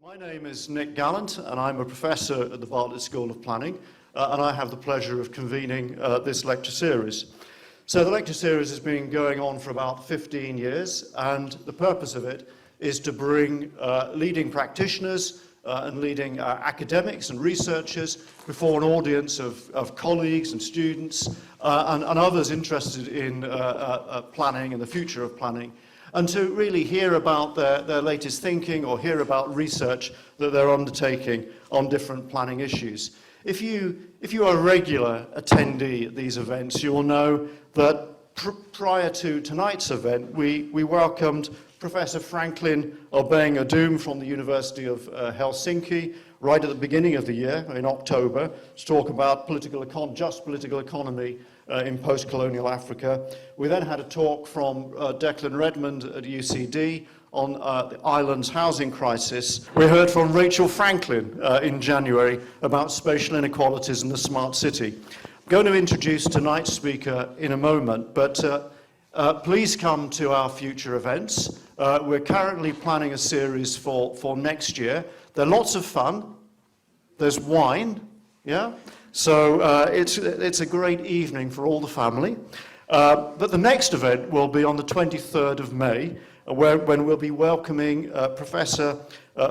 My name is Nick Gallant, and I'm a professor at the Bartlett School of Planning, and I have the pleasure of convening this lecture series. So the lecture series has been going on for about 15 years, and the purpose of it is to bring leading practitioners and leading academics and researchers before an audience of colleagues and students and others interested in planning and the future of planning, and to really hear about their latest thinking or hear about research that they're undertaking on different planning issues. If you are a regular attendee at these events, you will know that prior to tonight's event, we welcomed Professor Franklin Obeng-Odum from the University of Helsinki right at the beginning of the year, in October, to talk about just political economy in post-colonial Africa. We then had a talk from Declan Redmond at UCD on the island's housing crisis. We heard from Rachel Franklin in January about spatial inequalities in the smart city. I'm going to introduce tonight's speaker in a moment, but please come to our future events. We're currently planning a series for next year. They're lots of fun. There's wine, yeah? So it's a great evening for all the family. But the next event will be on the 23rd of May, when we'll be welcoming Professor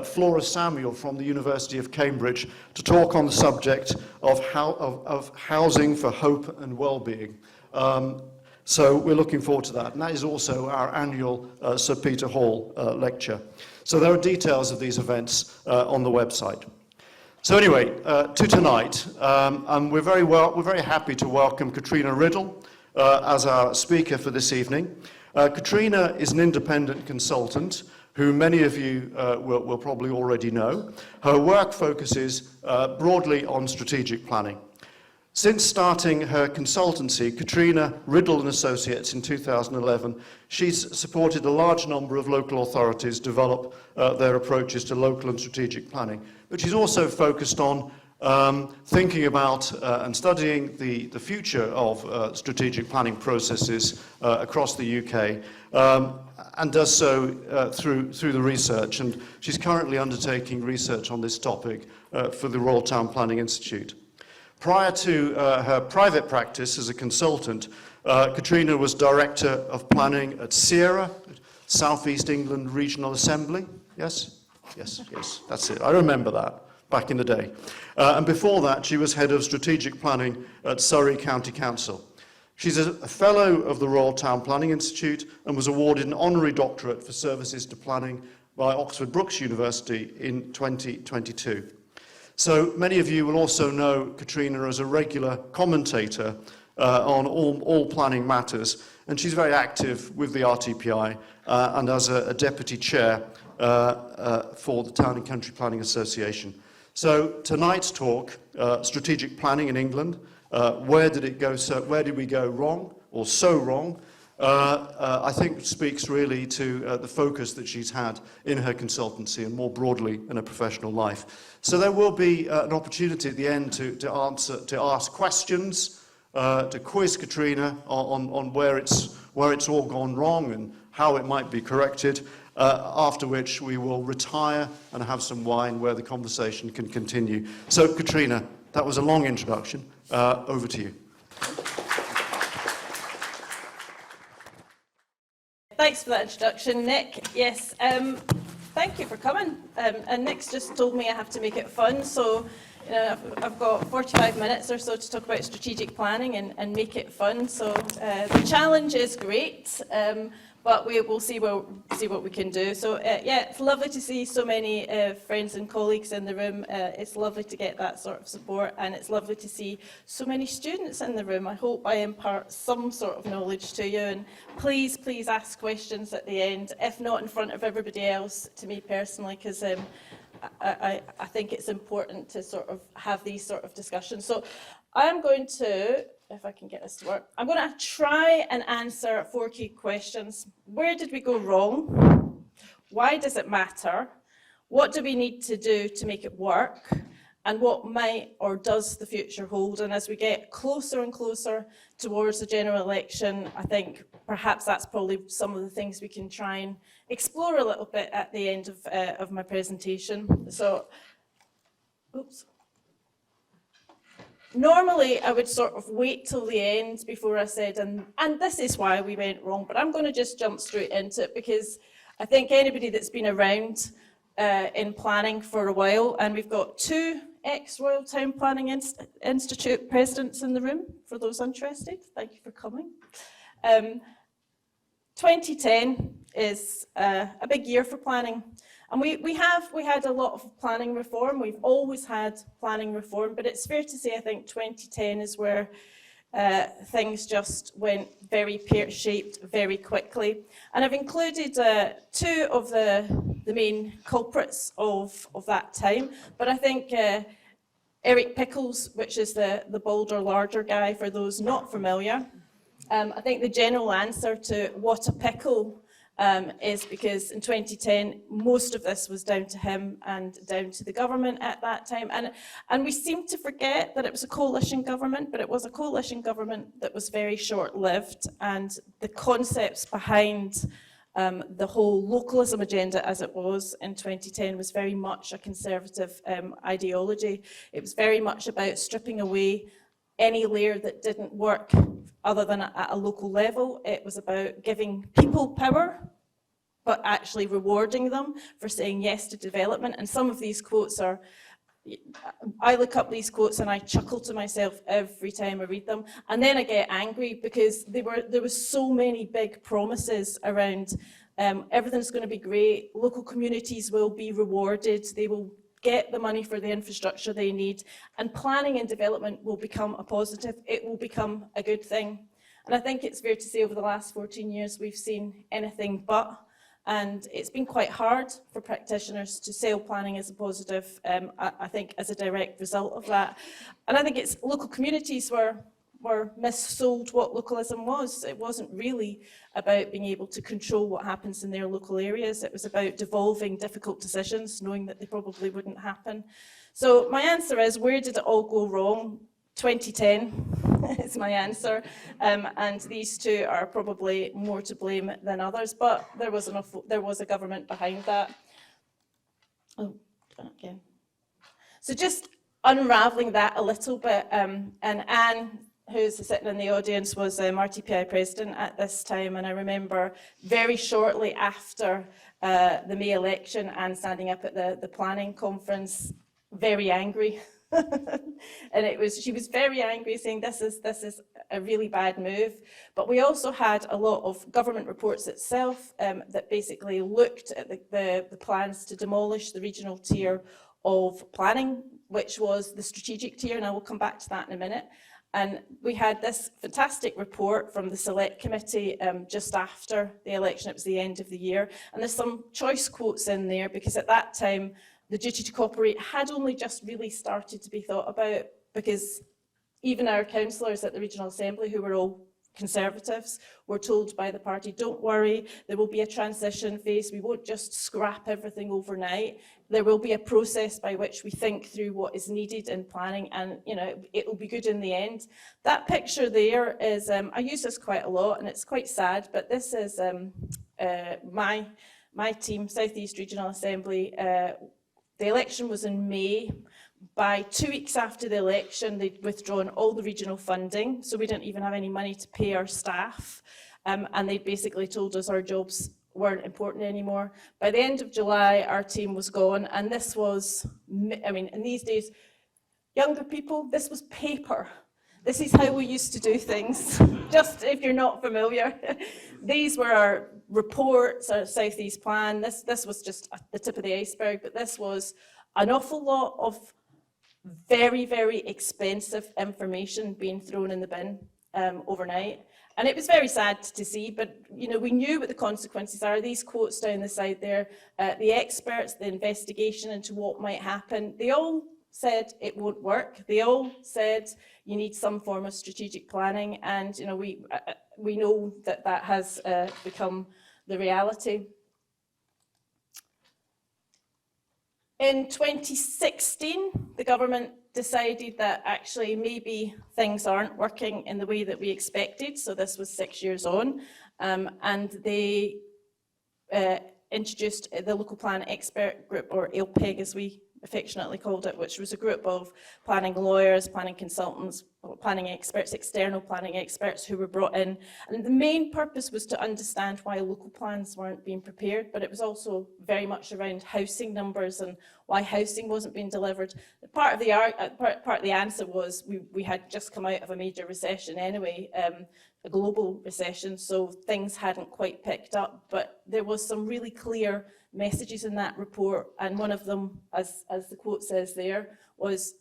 Flora Samuel from the University of Cambridge to talk on the subject of housing for hope and well-being. So we're looking forward to that. And that is also our annual Sir Peter Hall lecture. So there are details of these events on the website. So anyway, to tonight, and we're very happy to welcome Catriona Riddell as our speaker for this evening. Catriona is an independent consultant who many of you will probably already know. Her work focuses broadly on strategic planning. Since starting her consultancy, Catriona Riddell Associates in 2011, she's supported a large number of local authorities develop their approaches to local and strategic planning. But she's also focused on thinking about and studying the future of strategic planning processes across the UK, and does so through the research. And she's currently undertaking research on this topic for the Royal Town Planning Institute. Prior to her private practice as a consultant, Catriona was Director of Planning at Sierra, South East England Regional Assembly. Yes? Yes, that's it. I remember that back in the day. And before that, she was Head of Strategic Planning at Surrey County Council. She's a Fellow of the Royal Town Planning Institute and was awarded an honorary doctorate for services to planning by Oxford Brookes University in 2022. So many of you will also know Catriona as a regular commentator on all planning matters, and she's very active with the RTPI and as a deputy chair for the Town and Country Planning Association. So tonight's talk, strategic planning in England, where did we go wrong or so wrong? I think speaks really to the focus that she's had in her consultancy and more broadly in her professional life. So there will be an opportunity at the end to ask questions, to quiz Catriona on where it's all gone wrong and how it might be corrected, after which we will retire and have some wine where the conversation can continue. So Catriona, that was a long introduction. Over to you. Thanks for that introduction, Nick. Yes, thank you for coming. And Nick's just told me I have to make it fun, so I've got 45 minutes or so to talk about strategic planning and make it fun. So the challenge is great, but we'll see what we can do. So yeah, it's lovely to see so many friends and colleagues in the room. It's lovely to get that sort of support, and it's lovely to see so many students in the room. I hope I impart some sort of knowledge to you, and please ask questions at the end, if not in front of everybody else, to me personally, because I think it's important to sort of have these sort of discussions. So I am going to, if I can get this to work, I'm going to try and answer 4 key questions. Where did we go wrong? Why does it matter? What do we need to do to make it work? and what might or does the future hold. And as we get closer and closer towards the general election, I think perhaps that's probably some of the things we can try and explore a little bit at the end of my presentation. So, oops. Normally, I would sort of wait till the end before I said, and this is why we went wrong, but I'm going to just jump straight into it, because I think anybody that's been around in planning for a while, and we've got 2 ex-Royal Town Planning Institute presidents in the room, for those interested. Thank you for coming. 2010 is a big year for planning. And we had a lot of planning reform. We've always had planning reform, but it's fair to say I think 2010 is where things just went very pear-shaped very quickly. And I've included 2 of the main culprits of that time, but I think Eric Pickles, which is the bolder, larger guy, for those not familiar, I think the general answer to what a pickle is because in 2010, most of this was down to him and down to the government at that time. And we seem to forget that it was a coalition government, but it was a coalition government that was very short-lived, and the concepts behind the whole localism agenda as it was in 2010 was very much a conservative ideology. It was very much about stripping away any layer that didn't work other than at a local level. It was about giving people power, but actually rewarding them for saying yes to development. And some of these quotes are, I look up these quotes and I chuckle to myself every time I read them. And then I get angry because there was so many big promises around everything's going to be great, local communities will be rewarded, they will get the money for the infrastructure they need, and planning and development will become a positive, it will become a good thing. And I think it's fair to say over the last 14 years we've seen anything but, and it's been quite hard for practitioners to sell planning as a positive, I think as a direct result of that. And I think it's local communities were missold what localism was. It wasn't really about being able to control what happens in their local areas. It was about devolving difficult decisions, knowing that they probably wouldn't happen. So my answer is, where did it all go wrong? 2010 is my answer, and these 2 are probably more to blame than others, but there was a government behind that. Oh, again. So just unravelling that a little bit, and Anne, who's sitting in the audience, was RTPI president at this time, and I remember very shortly after the May election, Anne standing up at the planning conference, very angry. And she was very angry, saying this is a really bad move. But we also had a lot of government reports itself that basically looked at the plans to demolish the regional tier of planning, which was the strategic tier, and I will come back to that in a minute. And we had this fantastic report from the Select Committee just after the election. It was the end of the year, and there's some choice quotes in there, because at that time the duty to cooperate had only just really started to be thought about, because even our councillors at the Regional Assembly, who were all Conservatives, were told by the party, don't worry, there will be a transition phase, we won't just scrap everything overnight, there will be a process by which we think through what is needed in planning, and it will be good in the end. That picture there is, I use this quite a lot and it's quite sad, but this is my team, South East Regional Assembly. The election was in May. By 2 weeks after the election, they'd withdrawn all the regional funding, so we didn't even have any money to pay our staff, and they basically told us our jobs weren't important anymore. By the end of July, our team was gone, and this was, in these days, younger people, this was paper. This is how we used to do things, just if you're not familiar. These were our reports, our South East Plan. This was just the tip of the iceberg, but this was an awful lot of very, very expensive information being thrown in the bin overnight. And it was very sad to see, but we knew what the consequences are. These quotes down the side there, the experts, the investigation into what might happen, they all said it won't work. They all said you need some form of strategic planning, and we know that has become the reality. In 2016, the government decided that actually maybe things aren't working in the way that we expected. So this was 6 years on, and they introduced the Local Plan Expert Group, or LPEG as we affectionately called it, which was a group of planning lawyers, planning consultants, planning experts, external planning experts who were brought in. And the main purpose was to understand why local plans weren't being prepared, but it was also very much around housing numbers and why housing wasn't being delivered. Part of the answer was we had just come out of a major recession anyway, a global recession, so things hadn't quite picked up, but there was some really clear messages in that report, and one of them, as the quote says there, was,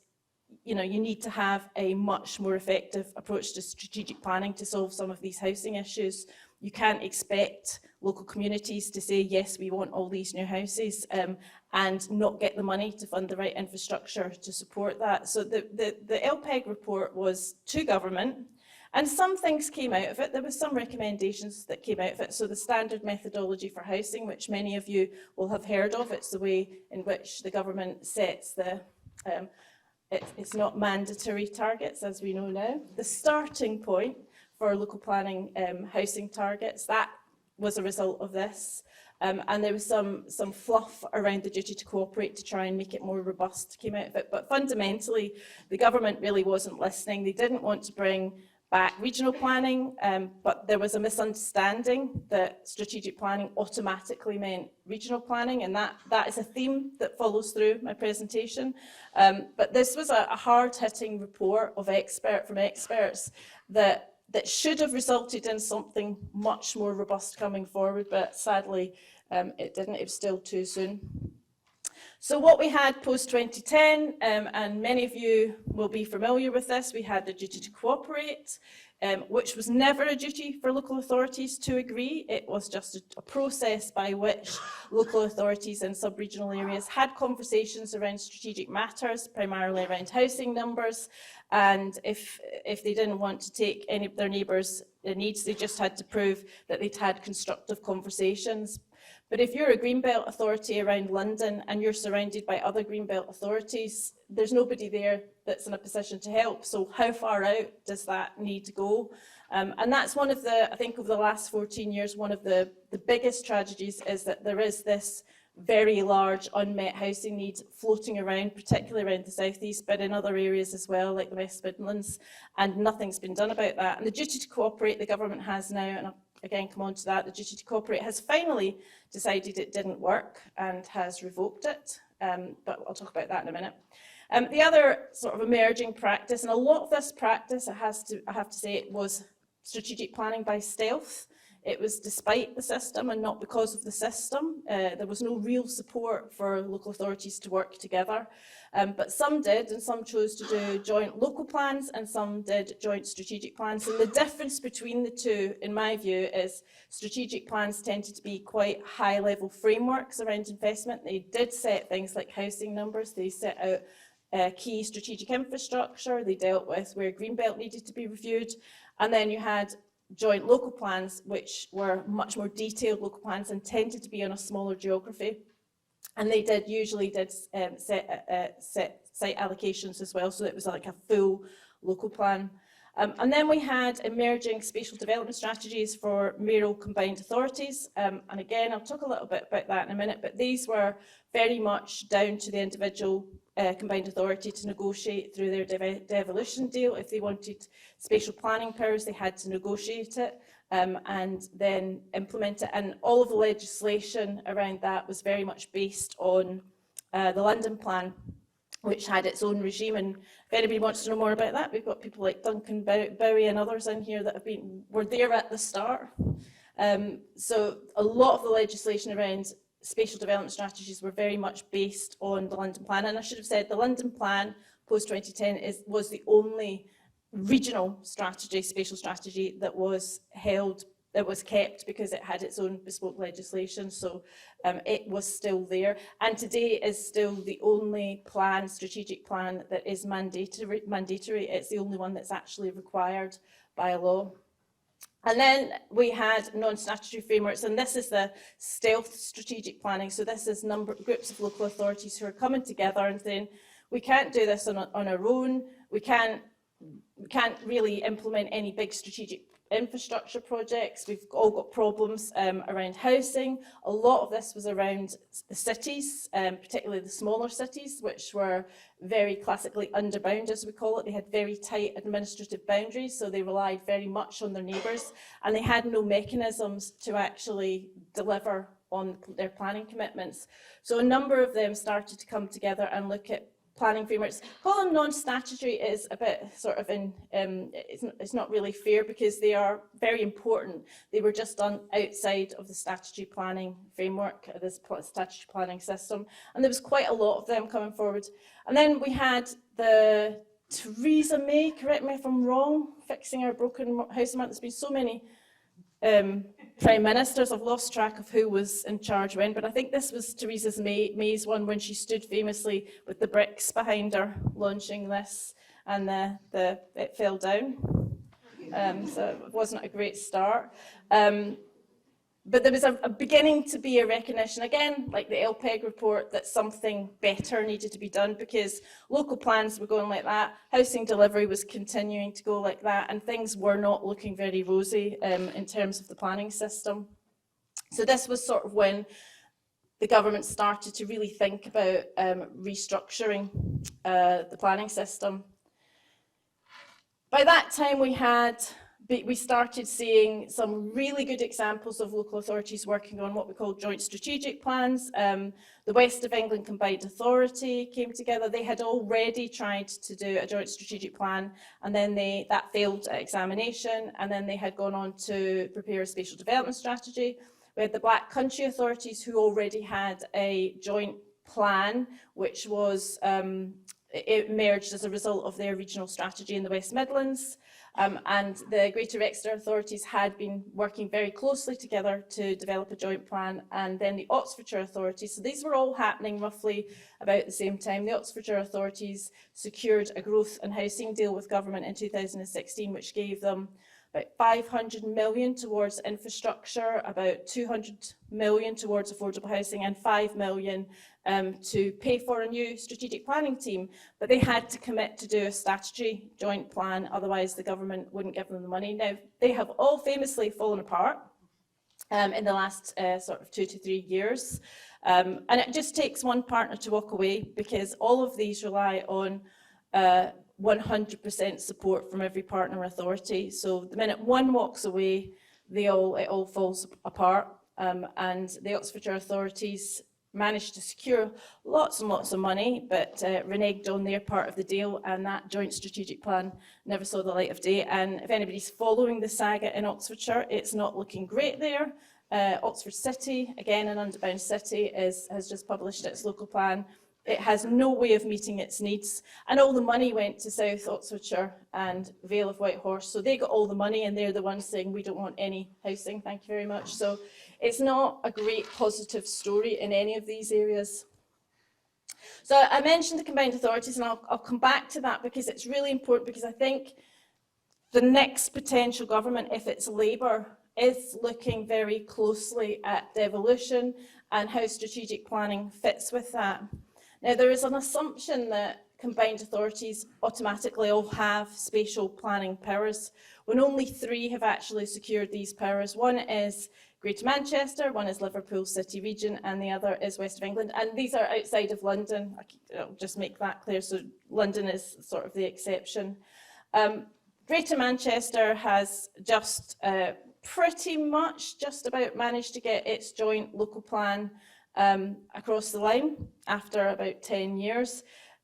you know, you need to have a much more effective approach to strategic planning to solve some of these housing issues. You can't expect local communities to say, yes, we want all these new houses, and not get the money to fund the right infrastructure to support that. So the LPEG report was to government, and some things came out of it. There were some recommendations that came out of it. So the standard methodology for housing, which many of you will have heard of, it's the way in which the government sets the, it's not mandatory targets, as we know now. The starting point for local planning housing targets, that was a result of this. And there was some fluff around the duty to cooperate to try and make it more robust came out of it. But fundamentally, the government really wasn't listening. They didn't want to bring back regional planning, but there was a misunderstanding that strategic planning automatically meant regional planning, and that is a theme that follows through my presentation. But this was a hard-hitting report of experts that should have resulted in something much more robust coming forward, but sadly it didn't. It was still too soon. So what we had post-2010, and many of you will be familiar with this, we had the duty to cooperate, which was never a duty for local authorities to agree. It was just a process by which local authorities in sub-regional areas had conversations around strategic matters, primarily around housing numbers, and if they didn't want to take any of their neighbours' needs, they just had to prove that they'd had constructive conversations. But if you're a Greenbelt authority around London and you're surrounded by other Greenbelt authorities, there's nobody there that's in a position to help. So how far out does that need to go? And that's one of the, I think over the last 14 years, one of the biggest tragedies is that there is this very large unmet housing need floating around, particularly around the South East, but in other areas as well, like the West Midlands, and nothing's been done about that. And the duty to cooperate the government has now, and I'll again come on to that, the duty to cooperate has finally decided it didn't work and has revoked it, but I'll talk about that in a minute. The other sort of emerging practice, and a lot of this practice, I have to say, it was strategic planning by stealth. It was despite the system and not because of the system. There was no real support for local authorities to work together. But some did, and some chose to do joint local plans, and some did joint strategic plans. And the difference between the two, in my view, is strategic plans tended to be quite high-level frameworks around investment. They did set things like housing numbers. They set out key strategic infrastructure. They dealt with where Greenbelt needed to be reviewed. And then you had joint local plans, which were much more detailed local plans and tended to be on a smaller geography. And they usually did set site allocations as well, so it was like a full local plan. And then we had emerging spatial development strategies for mayoral combined authorities. And again, I'll talk a little bit about that in a minute, but these were very much down to the individual combined authority to negotiate through their devolution deal. If they wanted spatial planning powers, they had to negotiate it and then implement it. And all of the legislation around that was very much based on the London Plan, which had its own regime. And if anybody wants to know more about that, we've got people like Duncan Bowie and others in here that were there at the start. So a lot of the legislation around spatial development strategies were very much based on the London Plan. And I should have said the London Plan post-2010 was the only regional strategy, spatial strategy, that was kept because it had its own bespoke legislation. So it was still there. And today is still the only plan, strategic plan, that is mandatory. It's the only one that's actually required by law. And then we had non-statutory frameworks, and this is the stealth strategic planning. So this is groups of local authorities who are coming together and saying, we can't do this on our own, we can't really implement any big strategic infrastructure projects, we've all got problems around housing. A lot of this was around the cities, particularly the smaller cities, which were very classically underbound, as we call it. They had very tight administrative boundaries, so they relied very much on their neighbours, and they had no mechanisms to actually deliver on their planning commitments. So a number of them started to come together and look at planning frameworks. Call them non-statutory is a bit sort of it's not really fair, because they are very important. They were just done outside of the statutory planning framework, this statutory planning system, and there was quite a lot of them coming forward. And then we had the Theresa May, correct me if I'm wrong, fixing our broken housing market. There's been so many prime ministers, I've lost track of who was in charge when, but I think this was Theresa May's one, when she stood famously with the bricks behind her launching this, and it fell down. So it wasn't a great start. But there was a beginning to be a recognition, again, like the LPEG report, that something better needed to be done, because local plans were going like that, housing delivery was continuing to go like that, and things were not looking very rosy in terms of the planning system. So this was sort of when the government started to really think about restructuring the planning system. By that time we started seeing some really good examples of local authorities working on what we call joint strategic plans. The West of England Combined Authority came together. They had already tried to do a joint strategic plan, and then that failed at examination, and then they had gone on to prepare a spatial development strategy. We had the Black Country authorities, who already had a joint plan, which was it emerged as a result of their regional strategy in the West Midlands. And the Greater Exeter authorities had been working very closely together to develop a joint plan, and then the Oxfordshire authorities. So these were all happening roughly about the same time. The Oxfordshire authorities secured a growth and housing deal with government in 2016, which gave them about 500 million towards infrastructure, about 200 million towards affordable housing, and 5 million to pay for a new strategic planning team. But they had to commit to do a statutory joint plan, otherwise the government wouldn't give them the money. Now, they have all famously fallen apart in the last sort of 2 to 3 years. And it just takes one partner to walk away, because all of these rely on 100% support from every partner authority. So the minute one walks away, it all falls apart. And the Oxfordshire authorities managed to secure lots and lots of money, but reneged on their part of the deal, and that joint strategic plan never saw the light of day. And if anybody's following the saga in Oxfordshire, it's not looking great there. Oxford City, again an underbound city, has just published its local plan. It has no way of meeting its needs, and all the money went to South Oxfordshire and Vale of Whitehorse, so they got all the money, and they're the ones saying we don't want any housing, thank you very much. So it's not a great positive story in any of these areas. So I mentioned the combined authorities, and I'll come back to that, because it's really important, because I think the next potential government, if it's Labour, is looking very closely at devolution and how strategic planning fits with that. Now, there is an assumption that combined authorities automatically all have spatial planning powers, when only 3 have actually secured these powers. One is Greater Manchester, one is Liverpool City Region, and the other is West of England. And these are outside of London. I'll just make that clear, so London is sort of the exception. Greater Manchester has just pretty much just about managed to get its joint local plan across the line after about 10 years.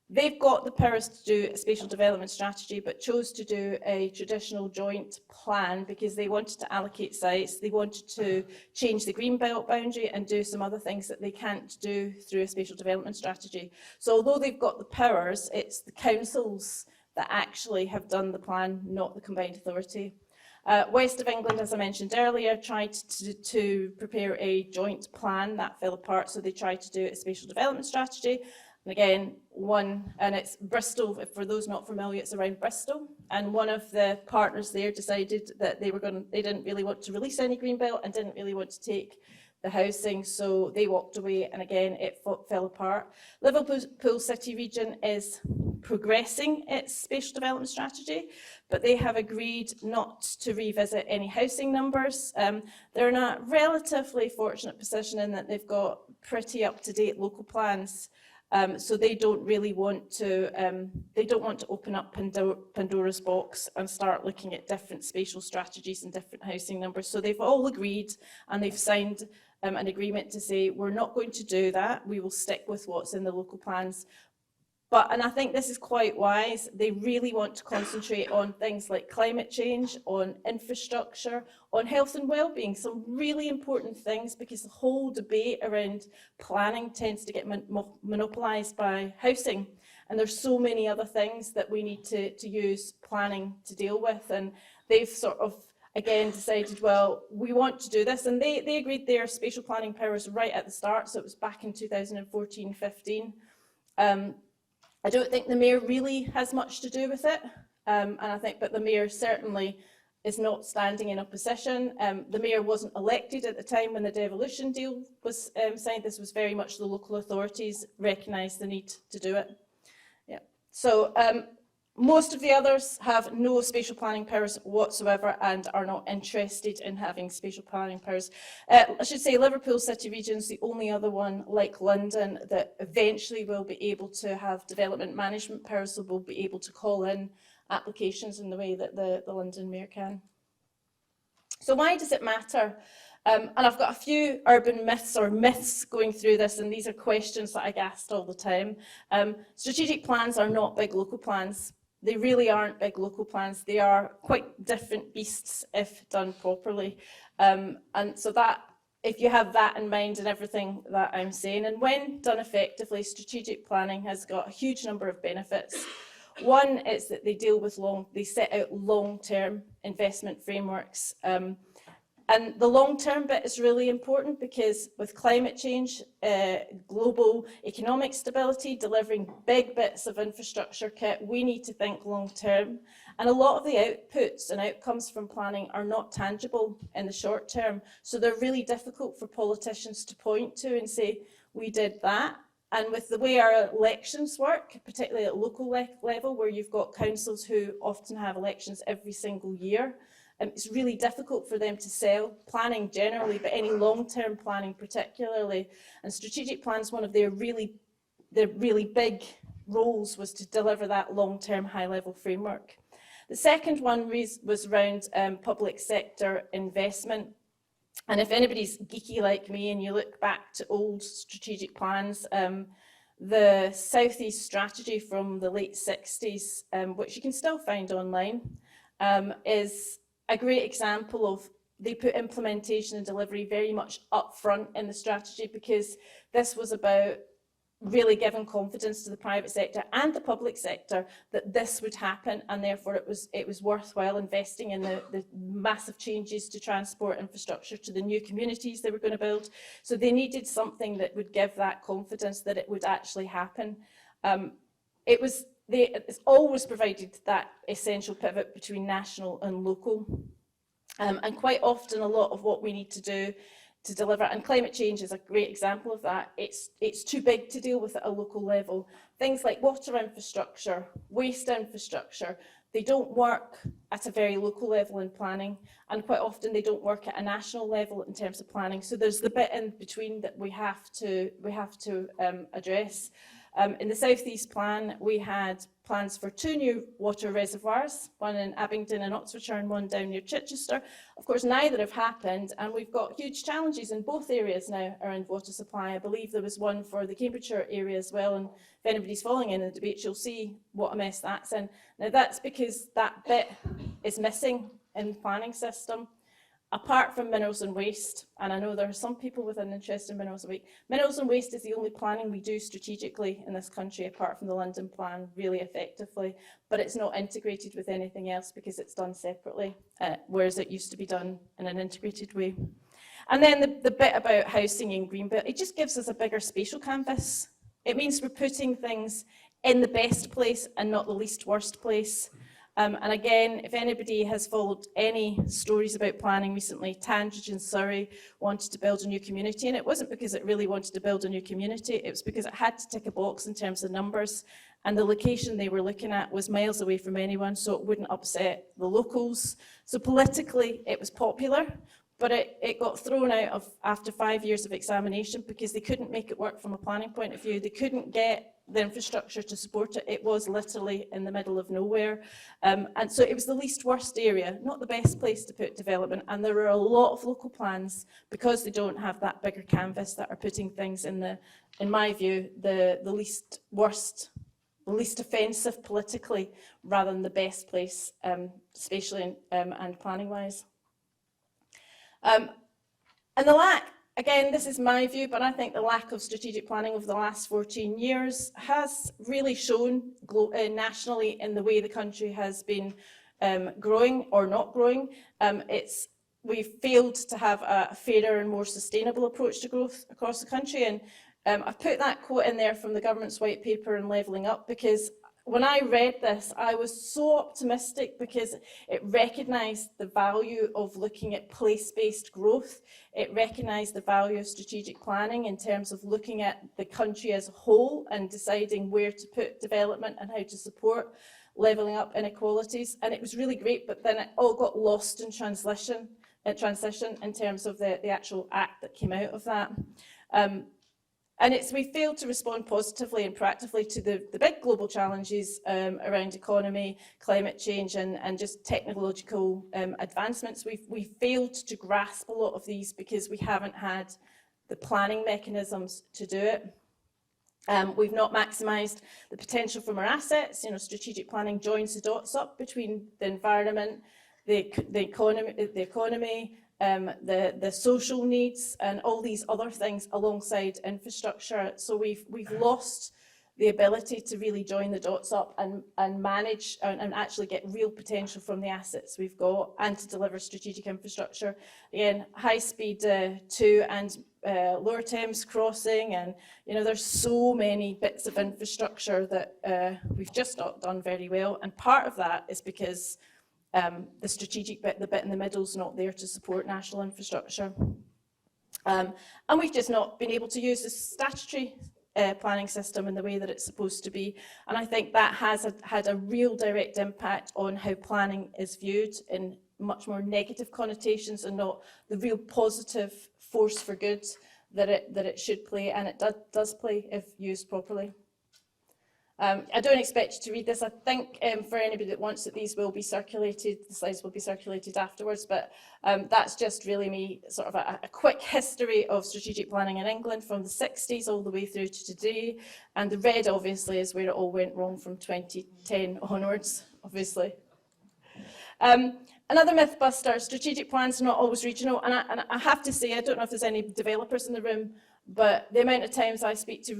They've got the powers to do a spatial development strategy, but chose to do a traditional joint plan because they wanted to allocate sites, they wanted to change the green belt boundary and do some other things that they can't do through a spatial development strategy. So although they've got the powers, it's the councils that actually have done the plan, not the combined authority. West of England, as I mentioned earlier, tried to prepare a joint plan. That fell apart, so they tried to do a spatial development strategy. And again, and it's Bristol, for those not familiar, it's around Bristol. and one of the partners there decided that they didn't really want to release any greenbelt and didn't really want to take the housing, so they walked away, and again it fell apart. Liverpool City region is progressing its spatial development strategy, but they have agreed not to revisit any housing numbers. They're in a relatively fortunate position in that they've got pretty up-to-date local plans, so they don't really want to. They don't want to open up Pandora's box and start looking at different spatial strategies and different housing numbers. So they've all agreed and they've signed an agreement to say we're not going to do that. We will stick with what's in the local plans. And I think this is quite wise. They really want to concentrate on things like climate change, on infrastructure, on health and well-being, some really important things, because the whole debate around planning tends to get monopolised by housing. And there's so many other things that we need to use planning to deal with. And they've sort of, again, decided, well, we want to do this. And they agreed their spatial planning powers right at the start. So it was back in 2014-15. I don't think the Mayor really has much to do with it, but the Mayor certainly is not standing in opposition. The Mayor wasn't elected at the time when the devolution deal was signed. This was very much the local authorities recognised the need to do it. Yeah. So most of the others have no spatial planning powers whatsoever and are not interested in having spatial planning powers. I should say Liverpool City region is the only other one, like London, that eventually will be able to have development management powers, so will be able to call in applications in the way that the London Mayor can. So why does it matter? And I've got a few urban myths or myths going through this, and these are questions that I get asked all the time. Strategic plans are not big local plans. They really aren't big local plans. They are quite different beasts if done properly. And so that, if you have that in mind in everything that I'm saying, and when done effectively, strategic planning has got a huge number of benefits. One is that they set out long-term investment frameworks. And the long-term bit is really important because with climate change, global economic stability, delivering big bits of infrastructure kit, we need to think long-term. And a lot of the outputs and outcomes from planning are not tangible in the short term. So they're really difficult for politicians to point to and say, we did that. And with the way our elections work, particularly at local level, where you've got councils who often have elections every single year, it's really difficult for them to sell planning generally, but any long-term planning particularly. And strategic plans, one of their really big roles was to deliver that long-term high-level framework. The second one was around public sector investment. And if anybody's geeky like me and you look back to old strategic plans, the South East strategy from the late 60s, which you can still find online, is a great example of they put implementation and delivery very much up front in the strategy, because this was about really giving confidence to the private sector and the public sector that this would happen, and therefore it was worthwhile investing in the massive changes to transport infrastructure to the new communities they were going to build. So they needed something that would give that confidence that it would actually happen. It's always provided that essential pivot between national and local. And quite often a lot of what we need to do to deliver, and climate change is a great example of that, it's too big to deal with at a local level. Things like water infrastructure, waste infrastructure, they don't work at a very local level in planning, and quite often they don't work at a national level in terms of planning. So there's the bit in between that we have to address. In the South East plan, we had plans for 2 new water reservoirs, one in Abingdon and Oxfordshire and one down near Chichester. Of course, neither have happened, and we've got huge challenges in both areas now around water supply. I believe there was one for the Cambridgeshire area as well, and if anybody's following in the debate, you'll see what a mess that's in. Now, that's because that bit is missing in the planning system. Apart from minerals and waste, and I know there are some people with an interest in minerals and waste, minerals and waste is the only planning we do strategically in this country, apart from the London plan, really effectively, but it's not integrated with anything else because it's done separately, whereas it used to be done in an integrated way. And then the bit about housing and greenbelt, it just gives us a bigger spatial canvas. It means we're putting things in the best place and not the least worst place. And again, if anybody has followed any stories about planning recently, Tandridge in Surrey wanted to build a new community, and it wasn't because it really wanted to build a new community, it was because it had to tick a box in terms of numbers, and the location they were looking at was miles away from anyone, so it wouldn't upset the locals. So politically, it was popular, but it got thrown out of after 5 years of examination because they couldn't make it work from a planning point of view. They couldn't get the infrastructure to support it. It was literally in the middle of nowhere. And so it was the least worst area, not the best place to put development. And there are a lot of local plans, because they don't have that bigger canvas, that are putting things in my view, the least worst, the least offensive politically, rather than the best place, spatially and planning-wise. And the lack, again, this is my view, but I think the lack of strategic planning over the last 14 years has really shown nationally in the way the country has been growing or not growing. We've failed to have a fairer and more sustainable approach to growth across the country. And I've put that quote in there from the government's white paper on levelling up, because when I read this, I was so optimistic because it recognised the value of looking at place-based growth. It recognised the value of strategic planning in terms of looking at the country as a whole and deciding where to put development and how to support levelling up inequalities. And it was really great, but then it all got lost in transition in terms of the actual act that came out of that. And we failed to respond positively and proactively to the big global challenges around economy, climate change, and just technological advancements. We failed to grasp a lot of these because we haven't had the planning mechanisms to do it. We've not maximised the potential from our assets. Strategic planning joins the dots up between the environment, the economy, the social needs, and all these other things alongside infrastructure. So we've lost the ability to really join the dots up and manage and actually get real potential from the assets we've got, and to deliver strategic infrastructure. Again, high speed 2 and Lower Thames crossing, and there's so many bits of infrastructure that we've just not done very well. And part of that is because the strategic bit, the bit in the middle, is not there to support national infrastructure. And we've just not been able to use the statutory planning system in the way that it's supposed to be. And I think that has had a real direct impact on how planning is viewed, in much more negative connotations and not the real positive force for good that it should play, and it does play if used properly. I don't expect you to read this. I think for anybody that wants it, these will be circulated, the slides will be circulated afterwards, but that's just really me, sort of a quick history of strategic planning in England from the 60s all the way through to today. And the red, obviously, is where it all went wrong from 2010 onwards, obviously. Another myth buster, strategic plans are not always regional. And I have to say, I don't know if there's any developers in the room, but the amount of times I speak to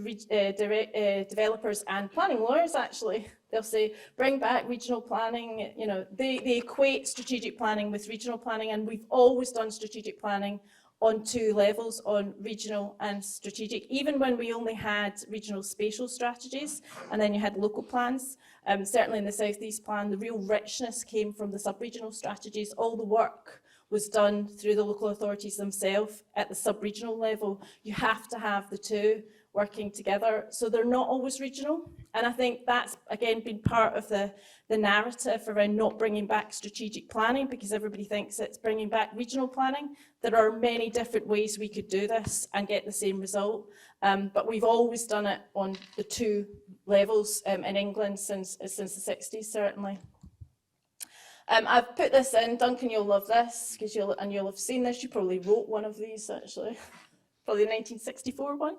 developers and planning lawyers, actually, they'll say, bring back regional planning. They equate strategic planning with regional planning, and we've always done strategic planning on 2 levels, on regional and strategic, even when we only had regional spatial strategies, and then you had local plans. Certainly in the South East Plan, the real richness came from the sub-regional strategies. All the work was done through the local authorities themselves at the sub-regional level. You have to have the 2 working together, so they're not always regional. And I think that's, again, been part of the narrative around not bringing back strategic planning, because everybody thinks it's bringing back regional planning. There are many different ways we could do this and get the same result, but we've always done it on the 2 levels in England since the 60s, certainly. I've put this in. Duncan, you'll love this, because you'll have seen this. You probably wrote one of these, actually, probably the 1964 one.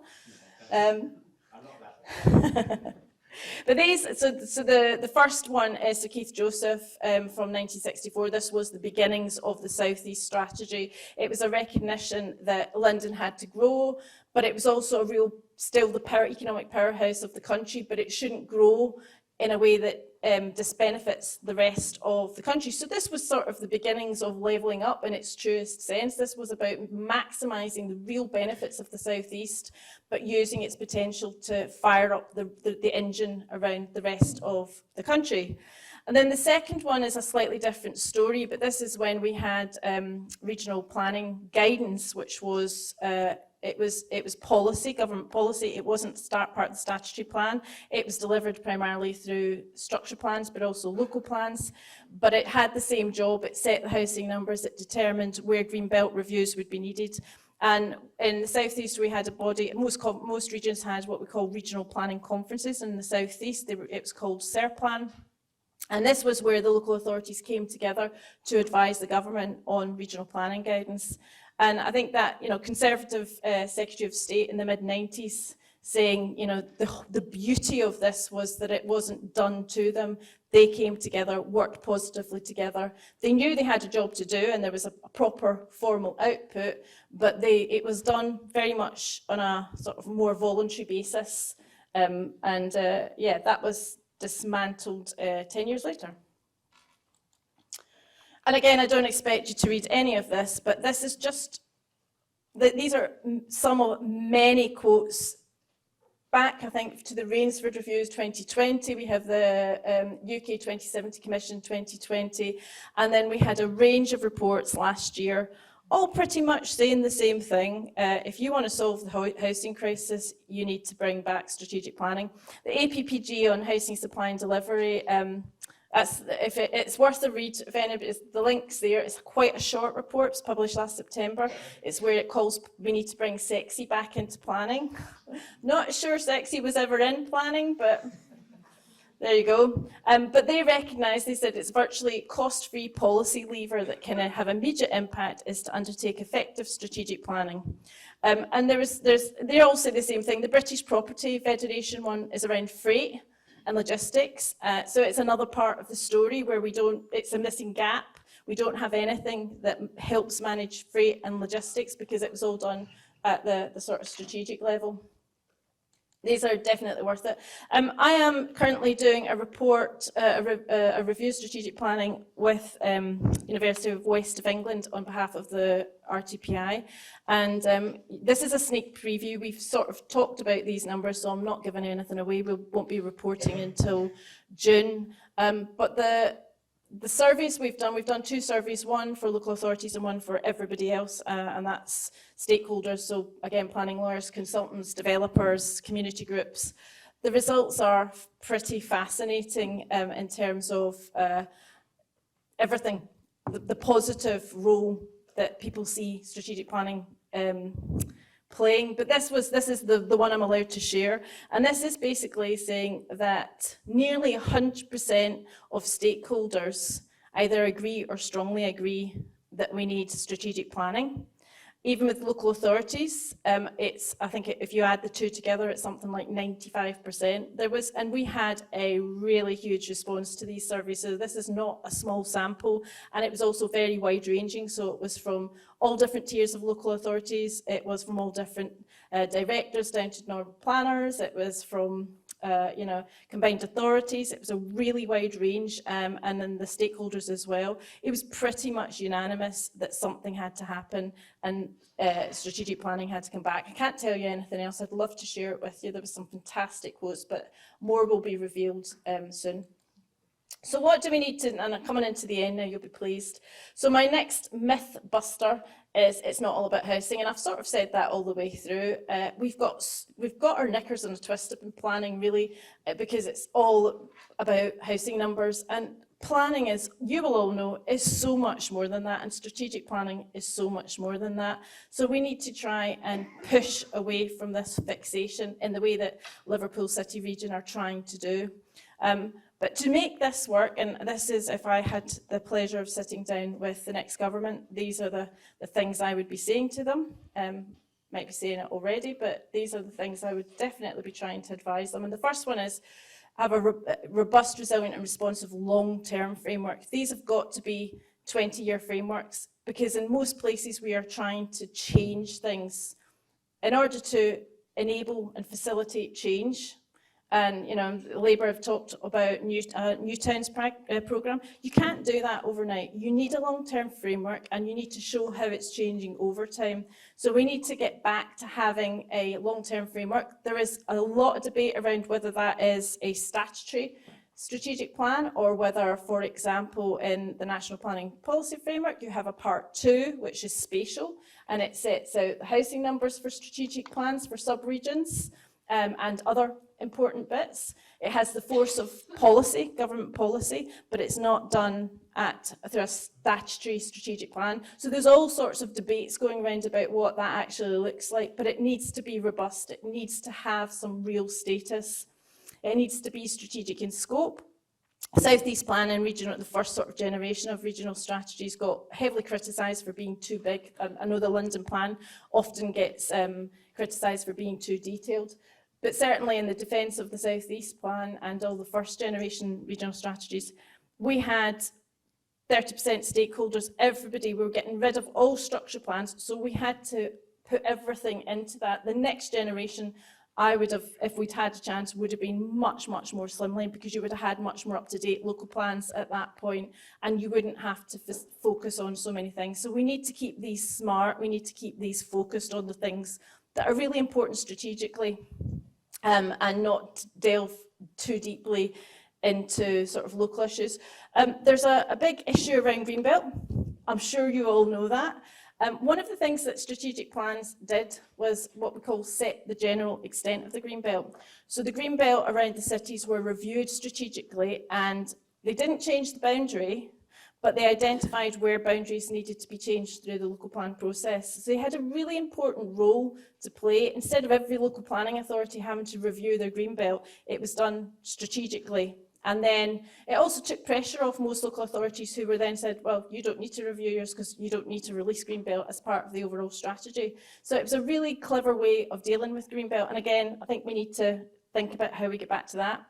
But the first one is Sir Keith Joseph from 1964. This was the beginnings of the South East strategy. It was a recognition that London had to grow, but it was also still the economic powerhouse of the country, but it shouldn't grow in a way that disbenefits the rest of the country. So this was sort of the beginnings of levelling up in its truest sense. This was about maximising the real benefits of the South East, but using its potential to fire up the engine around the rest of the country. And then the second one is a slightly different story, but this is when we had regional planning guidance, which was it was policy, government policy. It wasn't part of the statutory plan. It was delivered primarily through structure plans, but also local plans. But it had the same job. It set the housing numbers. It determined where green belt reviews would be needed. And in the South East, we had a body, most regions had what we call regional planning conferences. In the South East, it was called SERPLAN. And this was where the local authorities came together to advise the government on regional planning guidance. And I think that, Conservative Secretary of State in the mid-90s saying, the beauty of this was that it wasn't done to them. They came together, worked positively together. They knew they had a job to do and there was a proper formal output, but it was done very much on a sort of more voluntary basis. That was dismantled 10 years later. And again, I don't expect you to read any of this, but this is just, these are some of many quotes back, I think, to the Rainsford Reviews 2020. We have the UK 2070 Commission 2020, and then we had a range of reports last year, all pretty much saying the same thing. If you want to solve the housing crisis, you need to bring back strategic planning. The APPG on housing supply and delivery, it's worth a read. If anybody, the link's there. It's quite a short report. It's published last September. It's where it calls we need to bring sexy back into planning. Not sure sexy was ever in planning, but there you go. But they recognise, they said it's virtually cost-free policy lever that can have immediate impact is to undertake effective strategic planning. And they all say the same thing. The British Property Federation one is around freight and logistics. So it's another part of the story where it's a missing gap. We don't have anything that helps manage freight and logistics because it was all done at the sort of strategic level. These are definitely worth it. I am currently doing a report, a review of strategic planning with University of West of England on behalf of the RTPI. And this is a sneak preview. We've sort of talked about these numbers, so I'm not giving anything away. We won't be reporting until June. But the surveys we've done 2 surveys, one for local authorities and one for everybody else, and that's stakeholders, so again, planning lawyers, consultants, developers, community groups. The results are pretty fascinating in terms of everything, the positive role that people see strategic planning playing, but this is the one I'm allowed to share, and this is basically saying that nearly 100% of stakeholders either agree or strongly agree that we need strategic planning. Even with local authorities, I think if you add the two together, it's something like 95%. And we had a really huge response to these surveys, so this is not a small sample, and it was also very wide-ranging, so it was from all different tiers of local authorities, it was from all different directors down to normal planners, it was from combined authorities, it was a really wide range, and then the stakeholders as well. It was pretty much unanimous that something had to happen and strategic planning had to come back. I can't tell you anything else. I'd love to share it with you. There was some fantastic quotes, but more will be revealed soon. So what do we need to, and I'm coming into the end now, you'll be pleased. So my next myth buster is it's not all about housing, and I've sort of said that all the way through. We've got our knickers in a twist in planning, really, because it's all about housing numbers, and planning is, you will all know, is so much more than that, and strategic planning is so much more than that. So we need to try and push away from this fixation in the way that Liverpool City Region are trying to do. But to make this work, and this is if I had the pleasure of sitting down with the next government, these are the things I would be saying to them. Might be saying it already, but these are the things I would definitely be trying to advise them. And the first one is have a robust, resilient and responsive long-term framework. These have got to be 20-year frameworks, because in most places we are trying to change things in order to enable and facilitate change. And Labour have talked about New Towns programme. You can't do that overnight. You need a long-term framework, and you need to show how it's changing over time. So we need to get back to having a long-term framework. There is a lot of debate around whether that is a statutory strategic plan, or whether, for example, in the National Planning Policy Framework, you have a part 2, which is spatial, and it sets out the housing numbers for strategic plans for sub-regions and other important bits. It has the force of policy, government policy, but it's not done through a statutory strategic plan. So there's all sorts of debates going around about what that actually looks like, but it needs to be robust. It needs to have some real status. It needs to be strategic in scope. South East Plan and regional, the first sort of generation of regional strategies, got heavily criticised for being too big. I know the London Plan often gets criticised for being too detailed, but certainly in the defence of the South East Plan and all the first generation regional strategies, we had 30% stakeholders, everybody. We were getting rid of all structure plans, so we had to put everything into that. The next generation, I would have, if we'd had a chance, would have been much, much more slimline, because you would have had much more up-to-date local plans at that point, and you wouldn't have to focus on so many things. So we need to keep these smart, we need to keep these focused on the things that are really important strategically, and not delve too deeply into sort of local issues. There's a big issue around Greenbelt. I'm sure you all know that. One of the things that strategic plans did was what we call set the general extent of the Greenbelt. So the Greenbelt around the cities were reviewed strategically, and they didn't change the boundary, but they identified where boundaries needed to be changed through the local plan process. So they had a really important role to play. Instead of every local planning authority having to review their Greenbelt, it was done strategically. And then it also took pressure off most local authorities, who were then said, well, you don't need to review yours because you don't need to release Greenbelt as part of the overall strategy. So it was a really clever way of dealing with Greenbelt. And again, I think we need to think about how we get back to that.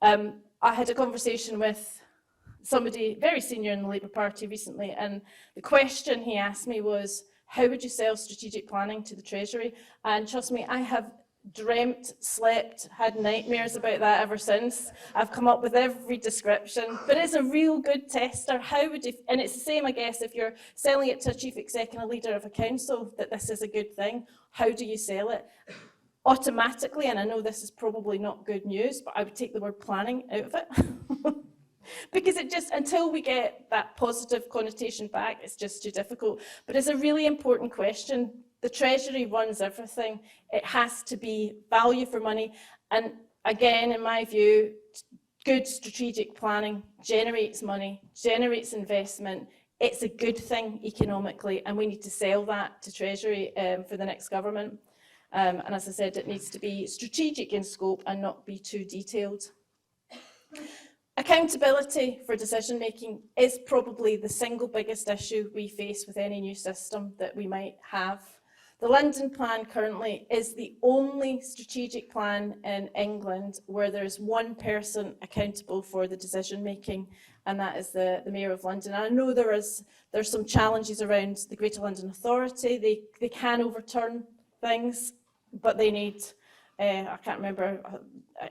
I had a conversation with somebody very senior in the Labour Party recently, and the question he asked me was, how would you sell strategic planning to the Treasury? And trust me, I have dreamt, slept, had nightmares about that ever since. I've come up with every description, but it's a real good tester. How would you, and it's the same, I guess, if you're selling it to a chief exec and a leader of a council, that this is a good thing. How do you sell it? Automatically, and I know this is probably not good news, but I would take the word planning out of it. Because it just, until we get that positive connotation back, it's just too difficult. But it's a really important question. The Treasury runs everything. It has to be value for money. And again, in my view, good strategic planning generates money, generates investment. It's a good thing economically, and we need to sell that to Treasury for the next government. And as I said, it needs to be strategic in scope and not be too detailed. Accountability for decision making is probably the single biggest issue we face with any new system that we might have. The London Plan currently is the only strategic plan in England where there's one person accountable for the decision making, and that is the Mayor of London. And I know there's some challenges around the Greater London Authority. They can overturn things, but they need, I can't remember,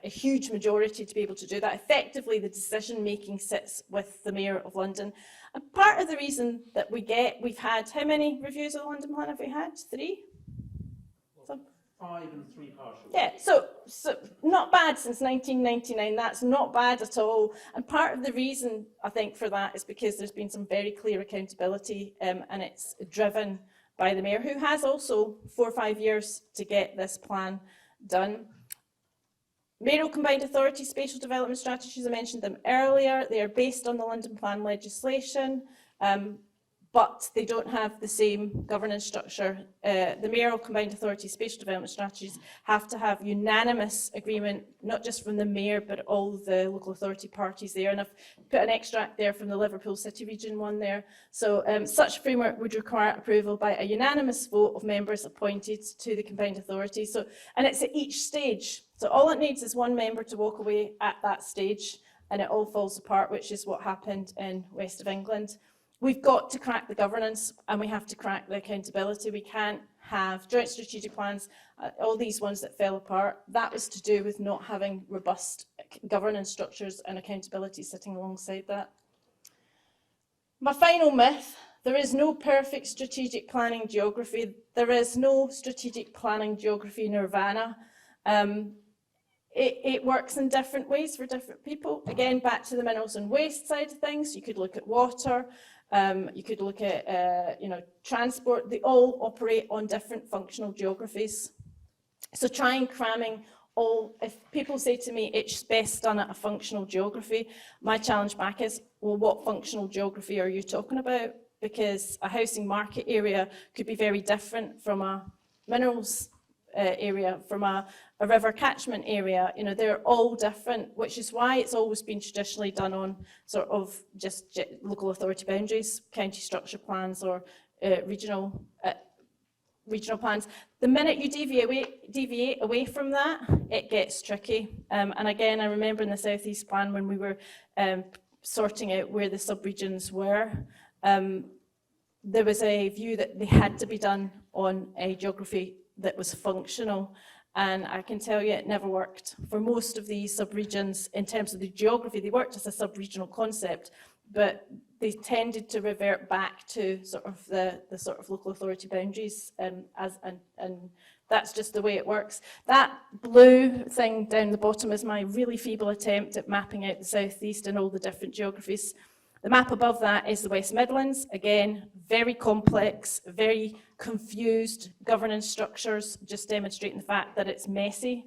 a huge majority to be able to do that. Effectively, the decision making sits with the Mayor of London. And part of the reason that we've had, how many reviews of the London Plan have we had? 3? Well, 5 and 3 partial. Yeah, so not bad since 1999. That's not bad at all. And part of the reason, I think, for that is because there's been some very clear accountability, and it's driven by the Mayor, who has also 4 or 5 years to get this plan done. Mayoral Combined Authority Spatial Development Strategies, I mentioned them earlier. They are based on the London Plan legislation, but they don't have the same governance structure. The Mayoral Combined Authority Spatial Development Strategies have to have unanimous agreement, not just from the Mayor, but all the local authority parties there. And I've put an extract there from the Liverpool City Region one there. So such framework would require approval by a unanimous vote of members appointed to the Combined Authority. So, and it's at each stage. So all it needs is one member to walk away at that stage, and it all falls apart, which is what happened in West of England. We've got to crack the governance, and we have to crack the accountability. We can't have joint strategic plans, all these ones that fell apart. That was to do with not having robust governance structures and accountability sitting alongside that. My final myth: there is no perfect strategic planning geography. There is no strategic planning geography nirvana. It works in different ways for different people. Again, back to the minerals and waste side of things, you could look at water, you could look at transport. They all operate on different functional geographies. So try and cramming all, if people say to me it's best done at a functional geography, my challenge back is, well, what functional geography are you talking about? Because a housing market area could be very different from a minerals area, from a river catchment area. You know, they're all different, which is why it's always been traditionally done on sort of just local authority boundaries, county structure plans, or regional plans. The minute you deviate away from that, it gets tricky. And again, I remember in the South East Plan when we were sorting out where the subregions were, there was a view that they had to be done on a geography that was functional. And I can tell you it never worked. For most of these subregions, in terms of the geography, they worked as a sub-regional concept, but they tended to revert back to sort of the sort of local authority boundaries, and that's just the way it works. That blue thing down the bottom is my really feeble attempt at mapping out the South East and all the different geographies. The map above that is the West Midlands. Again, very complex, very confused governance structures, just demonstrating the fact that it's messy.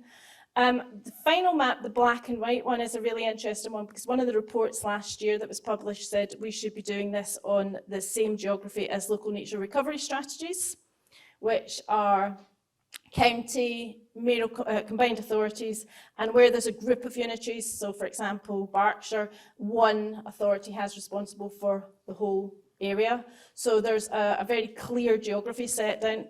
The final map, the black and white one, is a really interesting one because one of the reports last year that was published said we should be doing this on the same geography as local nature recovery strategies, which are county, mayoral, combined authorities, and where there's a group of unitaries. So for example, Berkshire, one authority has responsible for the whole area. So there's a very clear geography set down.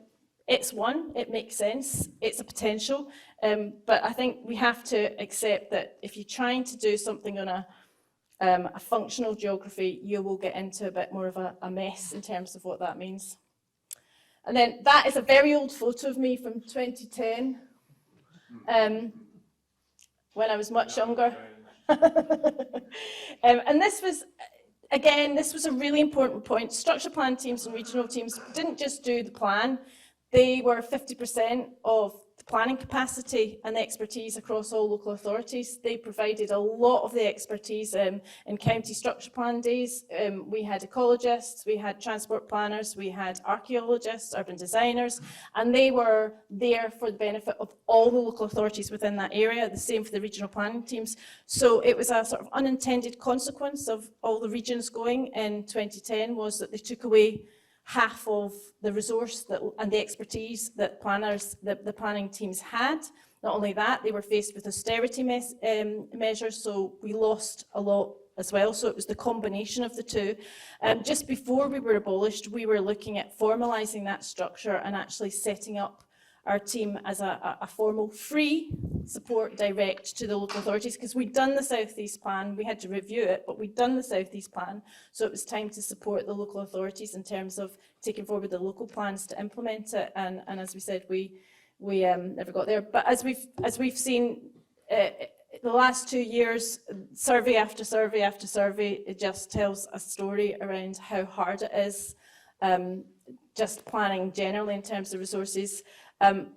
It's one, it makes sense, it's a potential, but I think we have to accept that if you're trying to do something on a functional geography, you will get into a bit more of a mess in terms of what that means. And then that is a very old photo of me from 2010, when I was much younger. And this was, again, this was a really important point. Structure plan teams and regional teams didn't just do the plan, they were 50% of the planning capacity and the expertise across all local authorities. They provided a lot of the expertise in county structure plan days. We had ecologists, we had transport planners, we had archaeologists, urban designers, and they were there for the benefit of all the local authorities within that area, the same for the regional planning teams. So it was a sort of unintended consequence of all the regions going in 2010 was that they took away half of the resource and the expertise that the planning teams had. Not only that, they were faced with austerity measures, so we lost a lot as well. So it was the combination of the two. Just before we were abolished, we were looking at formalising that structure and actually setting up our team as a formal free support direct to the local authorities, because we'd done the South East Plan, we had to review it, but we'd done the South East Plan, so it was time to support the local authorities in terms of taking forward the local plans to implement it, and as we said, we never got there. But as we've seen, the last 2 years, survey after survey after survey, it just tells a story around how hard it is, just planning generally in terms of resources.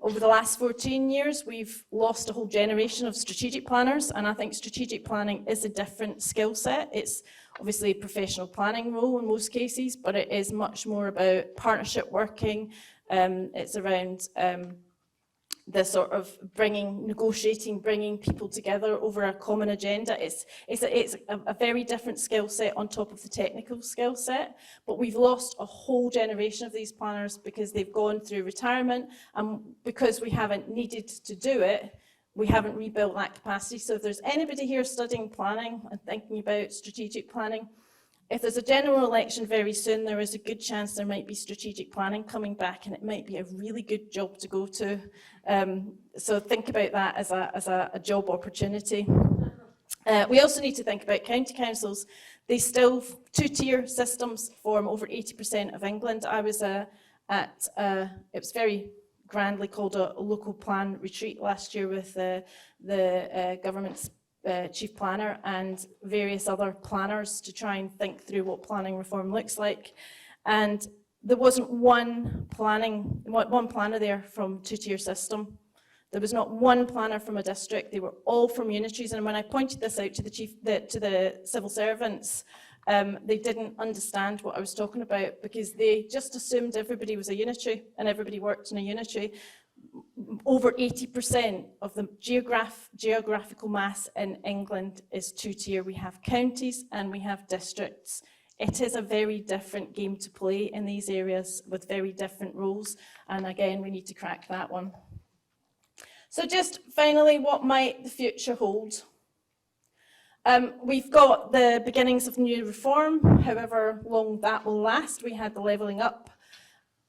Over the last 14 years, we've lost a whole generation of strategic planners, and I think strategic planning is a different skill set. It's obviously a professional planning role in most cases, but it is much more about partnership working. It's around the sort of negotiating, bringing people together over a common agenda. It's a very different skill set on top of the technical skill set, but we've lost a whole generation of these planners because they've gone through retirement, and because we haven't needed to do it, we haven't rebuilt that capacity. So if there's anybody here studying planning and thinking about strategic planning, if there's a general election very soon, there is a good chance there might be strategic planning coming back, and it might be a really good job to go to. So think about that as a job opportunity. We also need to think about county councils. They still, two-tier systems form over 80% of England. I was it was very grandly called a local plan retreat last year with the government's chief planner and various other planners to try and think through what planning reform looks like. And there wasn't one planner there from two-tier system. There was not one planner from a district. They were all from unitaries. And when I pointed this out to the civil servants, they didn't understand what I was talking about, because they just assumed everybody was a unitary and everybody worked in a unitary. Over 80% of the geographical mass in England is two-tier. We have counties and we have districts. It is a very different game to play in these areas with very different rules. And again, we need to crack that one. So just finally, what might the future hold? We've got the beginnings of new reform, however long that will last. We had the Levelling Up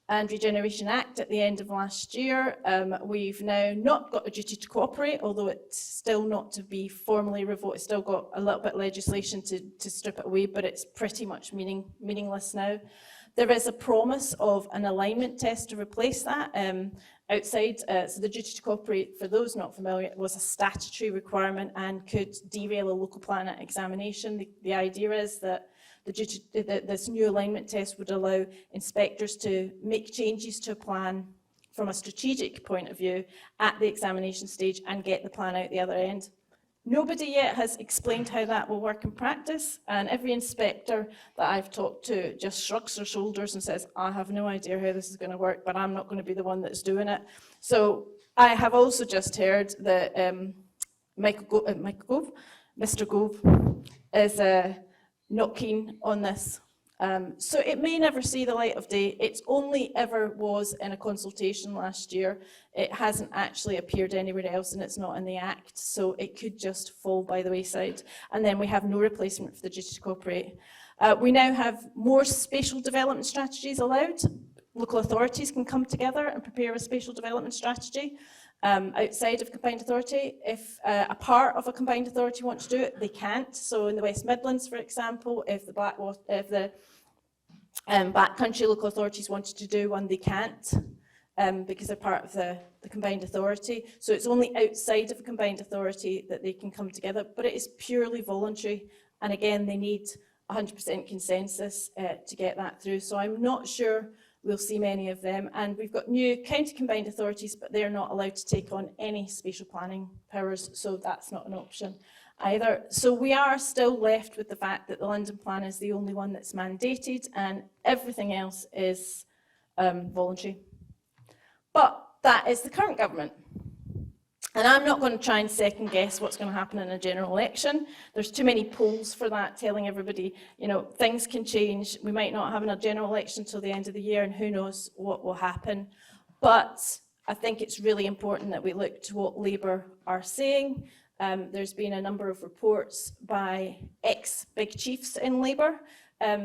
and Regeneration Act at the end of last year. We've now not got a duty to cooperate, although it's still not to be formally revoked. It's still got a little bit of legislation to strip it away, but it's pretty much meaningless now. There is a promise of an alignment test to replace that outside. So the duty to cooperate, for those not familiar, was a statutory requirement and could derail a local plan examination. The idea is that this new alignment test would allow inspectors to make changes to a plan from a strategic point of view at the examination stage and get the plan out the other end. Nobody yet has explained how that will work in practice, and every inspector that I've talked to just shrugs their shoulders and says, I have no idea how this is going to work, but I'm not going to be the one that's doing it. So I have also just heard that Mr. Gove is not keen on this. So it may never see the light of day. It only ever was in a consultation last year. It hasn't actually appeared anywhere else, and it's not in the Act, so it could just fall by the wayside. And then we have no replacement for the duty to cooperate. We now have more spatial development strategies allowed. Local authorities can come together and prepare a spatial development strategy outside of combined authority. If a part of a combined authority wants to do it, they can't. So in the West Midlands, for example, if the backcountry local authorities wanted to do one, they can't because they're part of the combined authority. So it's only outside of a combined authority that they can come together, but it is purely voluntary. And again, they need 100% consensus to get that through. So I'm not sure we'll see many of them. And we've got new county combined authorities, but they're not allowed to take on any spatial planning powers, so that's not an option either. So we are still left with the fact that the London Plan is the only one that's mandated and everything else is voluntary. But that is the current government. And I'm not going to try and second guess what's going to happen in a general election. There's too many polls for that, telling everybody, you know, things can change. We might not have a general election till the end of the year, and who knows what will happen. But I think it's really important that we look to what Labour are saying. There's been a number of reports by ex-big chiefs in Labour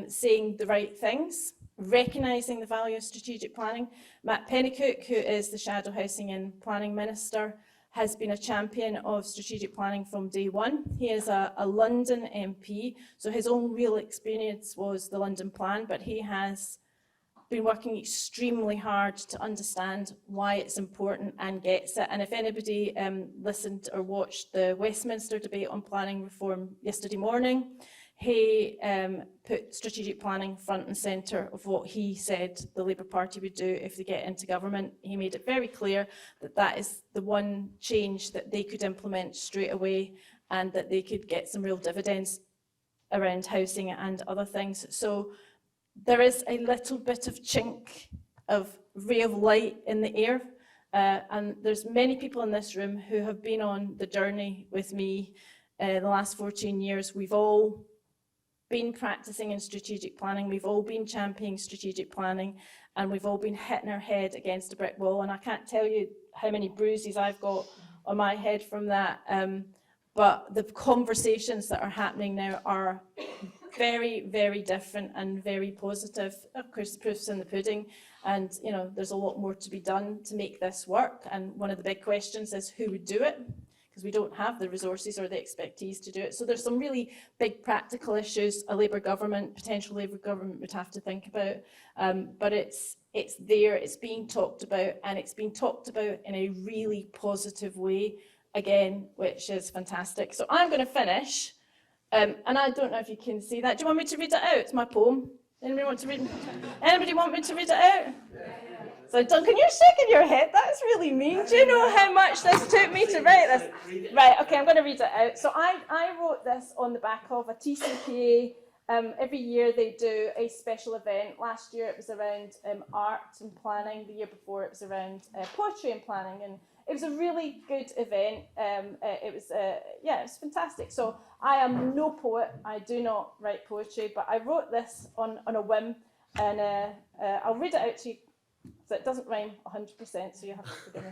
saying the right things, recognising the value of strategic planning. Matt Pennycook, who is the Shadow Housing and Planning Minister, has been a champion of strategic planning from day one. He is a London MP, so his own real experience was the London Plan, but he has been working extremely hard to understand why it's important and gets it. And if anybody listened or watched the Westminster debate on planning reform yesterday morning, he put strategic planning front and centre of what he said the Labour Party would do if they get into government. He made it very clear that that is the one change that they could implement straight away and that they could get some real dividends around housing and other things. So there is a little bit of chink of ray of light in the air. And there's many people in this room who have been on the journey with me the last 14 years. We've all been practicing in strategic planning, we've all been championing strategic planning, and we've all been hitting our head against a brick wall. And I can't tell you how many bruises I've got on my head from that. But the conversations that are happening now are very, very different and very positive. Of course, the proof's in the pudding, and you know there's a lot more to be done to make this work. And one of the big questions is who would do it, because we don't have the resources or the expertise to do it. So there's some really big practical issues a Labour government, potential Labour government, would have to think about. But it's there, it's being talked about, and it's being talked about in a really positive way, again, which is fantastic. So I'm going to finish, and I don't know if you can see that. Do you want me to read it out? It's my poem. Anybody want to read it? Anybody want me to read it out? So Duncan, you're shaking your head. That's really mean. Do you know how much this took me to write this? Right, okay, I'm going to read it out. So I wrote this on the back of a TCPA. Every year they do a special event. Last year it was around art and planning. The year before it was around poetry and planning. And it was a really good event. It was fantastic. So I am no poet. I do not write poetry, but I wrote this on a whim, and I'll read it out to you. So it doesn't rhyme 100%, so you have to forgive me.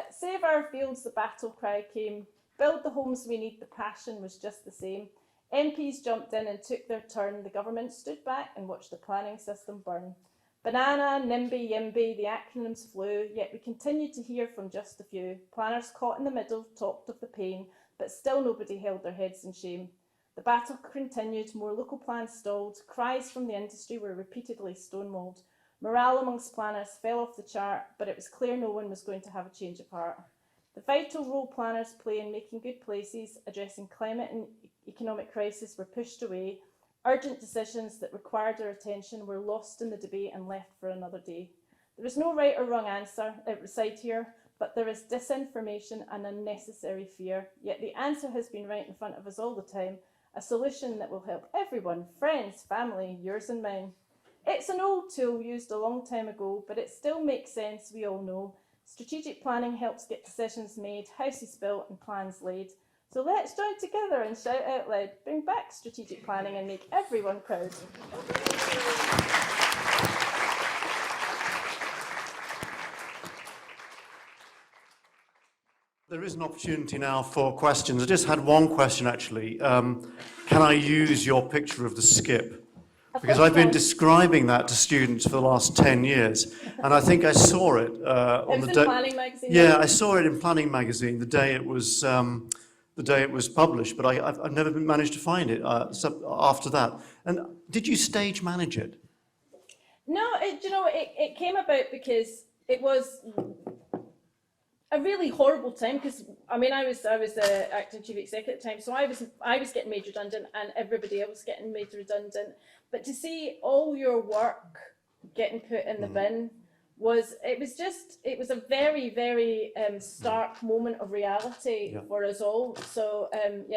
Save our fields, the battle cry came. Build the homes we need, the passion was just the same. MPs jumped in and took their turn. The government stood back and watched the planning system burn. Banana, NIMBY, YIMBY, the acronyms flew, yet we continued to hear from just a few. Planners caught in the middle talked of the pain, but still nobody held their heads in shame. The battle continued, more local plans stalled, cries from the industry were repeatedly stonewalled. Morale amongst planners fell off the chart, but it was clear no one was going to have a change of heart. The vital role planners play in making good places, addressing climate and economic crisis were pushed away. Urgent decisions that required our attention were lost in the debate and left for another day. There is no right or wrong answer outside here, but there is disinformation and unnecessary fear. Yet the answer has been right in front of us all the time, a solution that will help everyone, friends, family, yours and mine. It's an old tool used a long time ago, but it still makes sense, we all know. Strategic planning helps get decisions made, houses built and plans laid. So let's join together and shout out loud, bring back strategic planning and make everyone proud. There is an opportunity now for questions. I just had one question actually. Can I use your picture of the skip? Because I've been describing that to students for the last 10 years, and I think I saw it on the day. Planning magazine. Yeah, I saw it in Planning magazine the day it was published, but I've never managed to find it after that. And did you stage manage it? No, it came about because it was a really horrible time. Because I was the acting chief executive at the time, so I was getting made redundant, and everybody else was getting made redundant. But to see all your work getting put in the bin was a very, very stark moment of reality for us all. So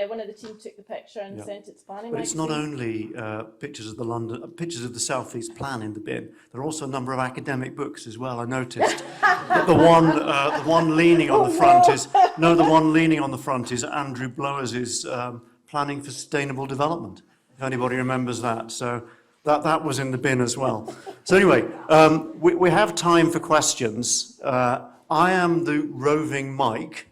one of the team took the picture and sent it to Planning But magazine. it's not only pictures of the South East plan in the bin. There are also a number of academic books as well. I noticed that the one leaning on the front is Andrew Blowers's Planning for Sustainable Development. If anybody remembers that, so that was in the bin as well. So anyway, we have time for questions. I am the roving mic,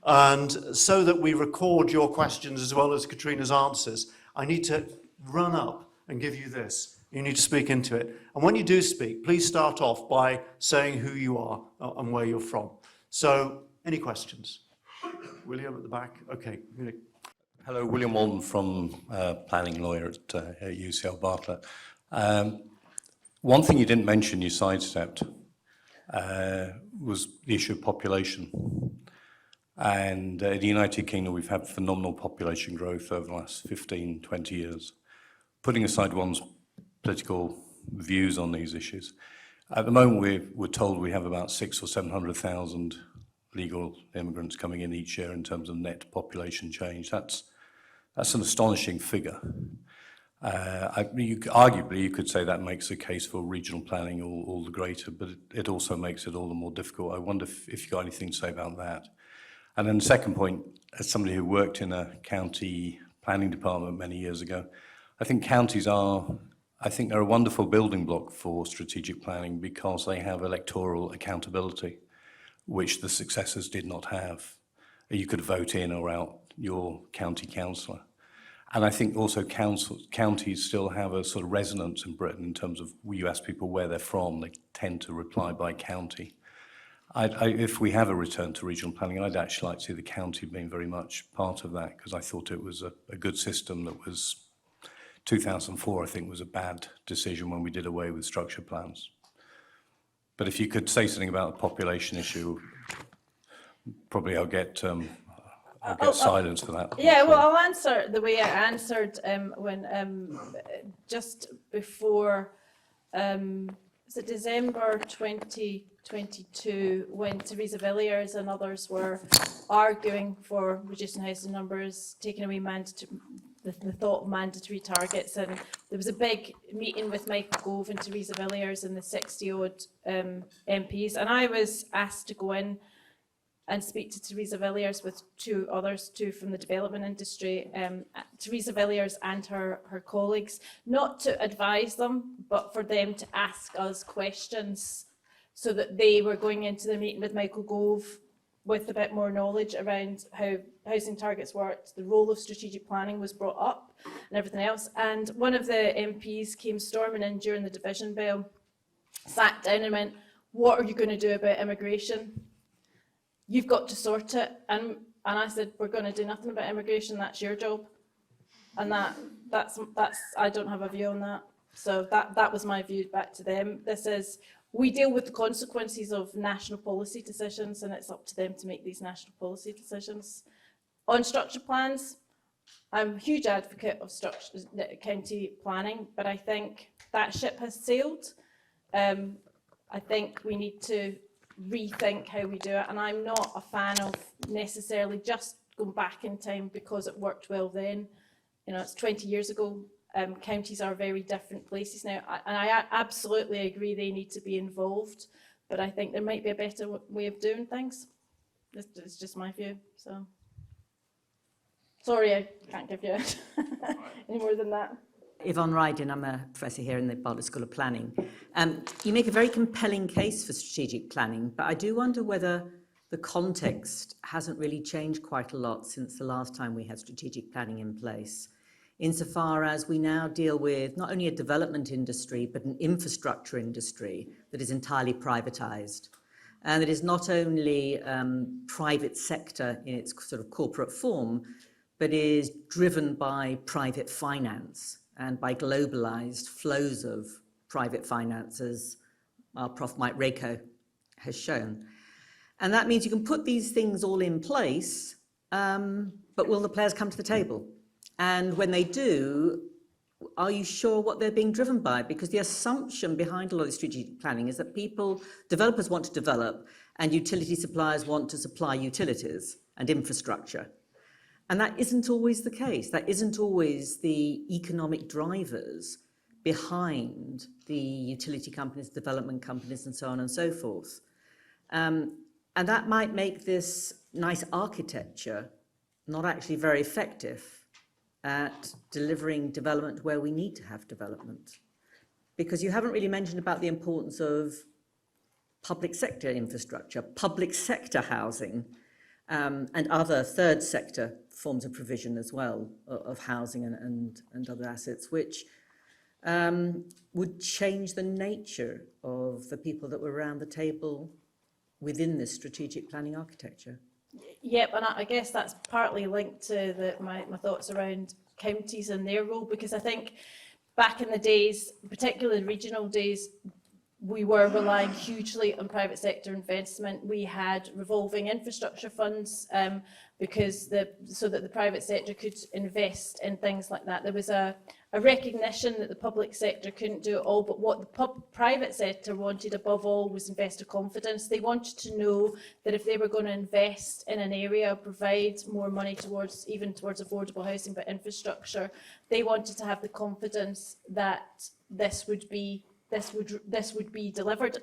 and so that we record your questions as well as Catriona's answers, I need to run up and give you this. You need to speak into it. And when you do speak, please start off by saying who you are and where you're from. So, any questions? William at the back? Okay. Hello, William Walden from planning lawyer at UCL Bartlett. One thing you didn't mention, you sidestepped, was the issue of population. And in the United Kingdom, we've had phenomenal population growth over the last 15, 20 years. Putting aside one's political views on these issues, at the moment we're told we have about 600,000 or 700,000 legal immigrants coming in each year in terms of net population change. That's an astonishing figure. Arguably, you could say that makes the case for regional planning all the greater, but it also makes it all the more difficult. I wonder if you've got anything to say about that. And then the second point, as somebody who worked in a county planning department many years ago, I think counties they're a wonderful building block for strategic planning because they have electoral accountability, which the successors did not have. You could vote in or out your county councillor. And I think also counties still have a sort of resonance in Britain in terms of, when you ask people where they're from, they tend to reply by county. If we have a return to regional planning, I'd actually like to see the county being very much part of that, because I thought it was a good system that was, 2004 I think was a bad decision when we did away with structure plans. But if you could say something about the population issue, probably I'll get silence for that. Yeah, well, I'll answer the way I answered when just before was it December 2022 when Theresa Villiers and others were arguing for reducing housing numbers, taking away the thought of mandatory targets, and there was a big meeting with Michael Gove and Theresa Villiers and the 60-odd MPs, and I was asked to go in and speak to Theresa Villiers with two others, two from the development industry, Theresa Villiers and her colleagues, not to advise them, but for them to ask us questions so that they were going into the meeting with Michael Gove with a bit more knowledge around how housing targets worked, the role of strategic planning was brought up and everything else. And one of the MPs came storming in during the division bell, sat down and went, "What are you going to do about immigration? You've got to sort it." And I said, "We're going to do nothing about immigration, that's your job." And that's I don't have a view on that. So that was my view back to them. This is, we deal with the consequences of national policy decisions, and it's up to them to make these national policy decisions. On structure plans, I'm a huge advocate of county planning, but I think that ship has sailed. I think we need to rethink how we do it, and I'm not a fan of necessarily just going back in time because it worked well then. You know, it's 20 years ago. Counties are very different places now, and I absolutely agree they need to be involved, but I think there might be a better way of doing things. It's just my view. So, sorry, I can't give you any more than that. Yvonne Ryden, I'm a professor here in the Bartlett School of Planning. You make a very compelling case for strategic planning, but I do wonder whether the context hasn't really changed quite a lot since the last time we had strategic planning in place, insofar as we now deal with not only a development industry, but an infrastructure industry that is entirely privatised. And it is not only private sector in its sort of corporate form, but is driven by private finance and by globalised flows of private finances, our Prof. Mike Rako has shown. And that means you can put these things all in place, but will the players come to the table? And when they do, are you sure what they're being driven by? Because the assumption behind a lot of strategic planning is that developers want to develop, and utility suppliers want to supply utilities and infrastructure. And that isn't always the case. That isn't always the economic drivers behind the utility companies, development companies, and so on and so forth. And that might make this nice architecture not actually very effective at delivering development where we need to have development. Because you haven't really mentioned about the importance of public sector infrastructure, public sector housing, and other third sector forms of provision as well of housing and other assets, which would change the nature of the people that were around the table within this strategic planning architecture. Yep, and I guess that's partly linked to my thoughts around counties and their role, because I think back in the days, particularly regional days, we were relying hugely on private sector investment. We had revolving infrastructure funds so that the private sector could invest in things like that. There was a recognition that the public sector couldn't do it all, but what the private sector wanted above all was investor confidence. They wanted to know that if they were going to invest in an area, provide more money towards affordable housing, but infrastructure, they wanted to have the confidence that this would be delivered.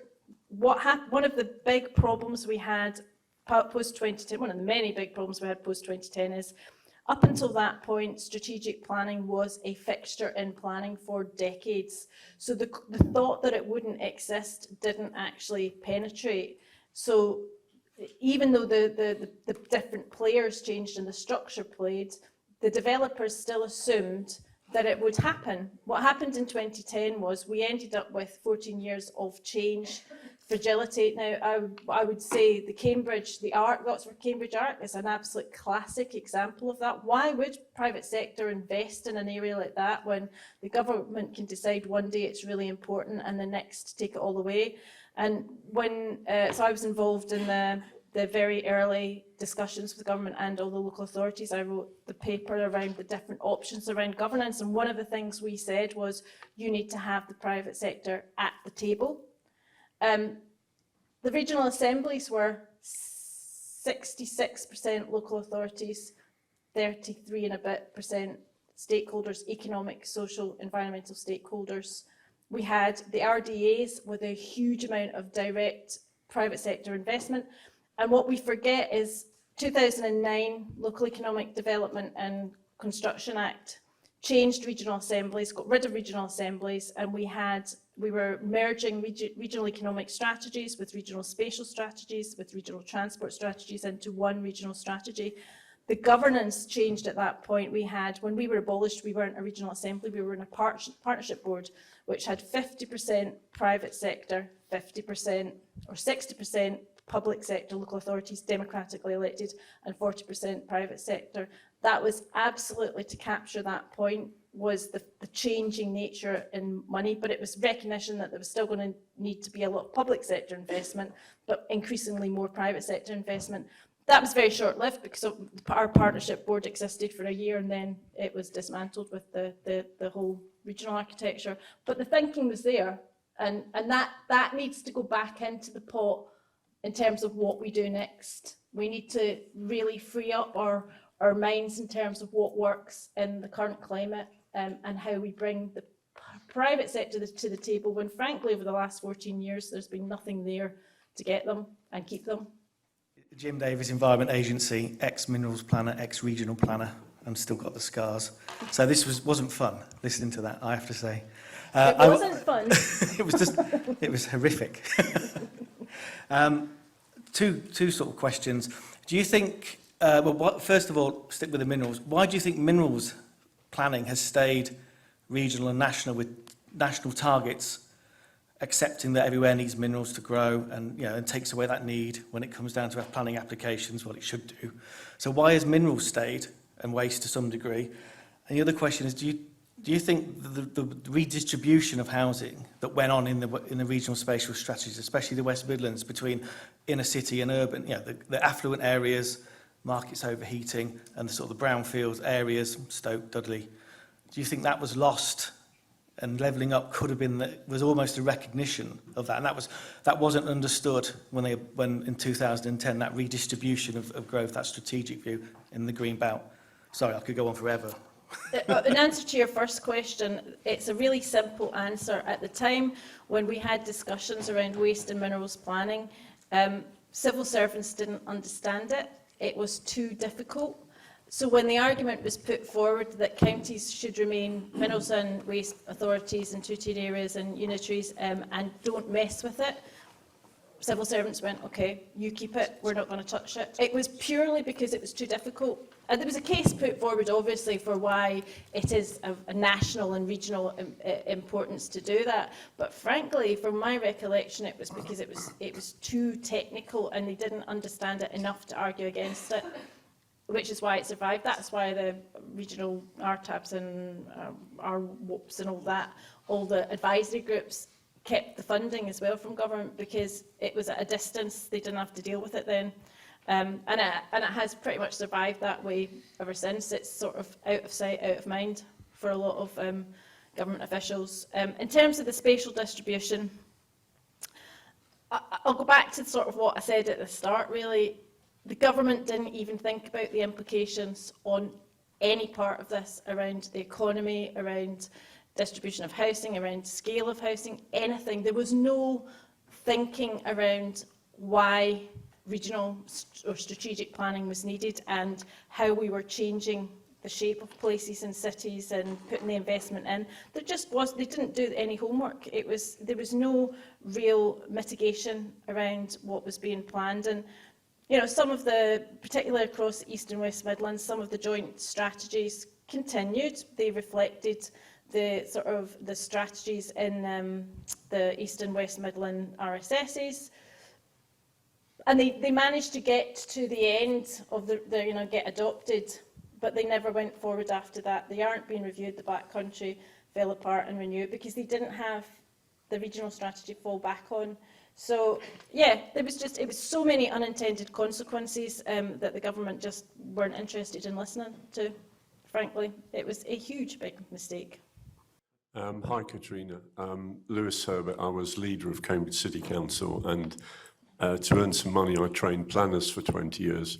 One of the big problems we had post-2010, one of the many big problems we had post-2010 is, up until that point, strategic planning was a fixture in planning for decades. So the thought that it wouldn't exist didn't actually penetrate. So even though the different players changed and the structure played, the developers still assumed that it would happen. What happened in 2010 was we ended up with 14 years of change, fragility. Now, I would say the Oxford Cambridge Arc is an absolute classic example of that. Why would private sector invest in an area like that when the government can decide one day it's really important and the next take it all away? And so I was involved in the very early discussions with the government and all the local authorities. I wrote the paper around the different options around governance, and one of the things we said was you need to have the private sector at the table. The regional assemblies were 66% local authorities, 33 and a bit percent stakeholders, economic, social, environmental stakeholders. We had the RDAs with a huge amount of direct private sector investment. And what we forget is 2009 Local Economic Development and Construction Act changed regional assemblies, got rid of regional assemblies, and we were merging regional economic strategies with regional spatial strategies, with regional transport strategies into one regional strategy. The governance changed at that point. When we were abolished, we weren't a regional assembly, we were in a partnership board, which had 50% private sector, 50% or 60% public sector, local authorities, democratically elected, and 40% private sector. That was absolutely to capture that point, was the changing nature in money, but it was recognition that there was still going to need to be a lot of public sector investment, but increasingly more private sector investment. That was very short-lived because our partnership board existed for a year and then it was dismantled with the whole regional architecture. But the thinking was there, and that needs to go back into the pot in terms of what we do next. We need to really free up our minds in terms of what works in the current climate, and how we bring the private sector to the table when, frankly, over the last 14 years, there's been nothing there to get them and keep them. Jim Davis, Environment Agency, ex-minerals planner, ex-regional planner, and still got the scars. So this wasn't fun, listening to that, I have to say. It wasn't fun. it was horrific. Two sort of questions. Do you think, first of all, stick with the minerals. Why do you think minerals planning has stayed regional and national with national targets, accepting that everywhere needs minerals to grow, and and takes away that need when it comes down to our planning applications? Well, it should do. So why has minerals stayed, and waste to some degree? And the other question is, do you think the redistribution of housing that went on in the regional spatial strategies, especially the West Midlands, between inner city and urban, the affluent areas, markets overheating, and the sort of the brownfield areas, Stoke, Dudley, do you think that was lost? And levelling up could have been, was almost a recognition of that, and that wasn't understood when in 2010 that redistribution of growth, that strategic view in the green belt. Sorry, I could go on forever. In answer to your first question, it's a really simple answer. At the time when we had discussions around waste and minerals planning, civil servants didn't understand it. It was too difficult. So when the argument was put forward that counties should remain minerals and waste authorities and two-tier areas and unitaries, and don't mess with it, civil servants went, okay, you keep it, we're not going to touch it. It was purely because it was too difficult. And there was a case put forward, obviously, for why it is a national and regional importance to do that. But frankly, from my recollection, it was because it was too technical and they didn't understand it enough to argue against it, which is why it survived. That's why the regional RTABs and RWOPs and all the advisory groups kept the funding as well from government, because it was at a distance, they didn't have to deal with it then. And it has pretty much survived that way ever since. It's sort of out of sight, out of mind for a lot of government officials. In terms of the spatial distribution, I'll go back to sort of what I said at the start, really. The government didn't even think about the implications on any part of this around the economy, around distribution of housing, around scale of housing, anything. There was no thinking around why regional or strategic planning was needed and how we were changing the shape of places and cities and putting the investment in. There just was, they didn't do any homework. There was no real mitigation around what was being planned. And some of the, particularly across the East and West Midlands, some of the joint strategies continued. They reflected the sort of the strategies in the East and West Midland RSSs. And they managed to get to the end of get adopted, but they never went forward after that. They aren't being reviewed. The backcountry fell apart and renewed because they didn't have the regional strategy to fall back on. So yeah, it was so many unintended consequences that the government just weren't interested in listening to. Frankly, it was a huge, big mistake. Hi, Catriona. Lewis Herbert. I was leader of Cambridge City Council, and to earn some money, I trained planners for 20 years.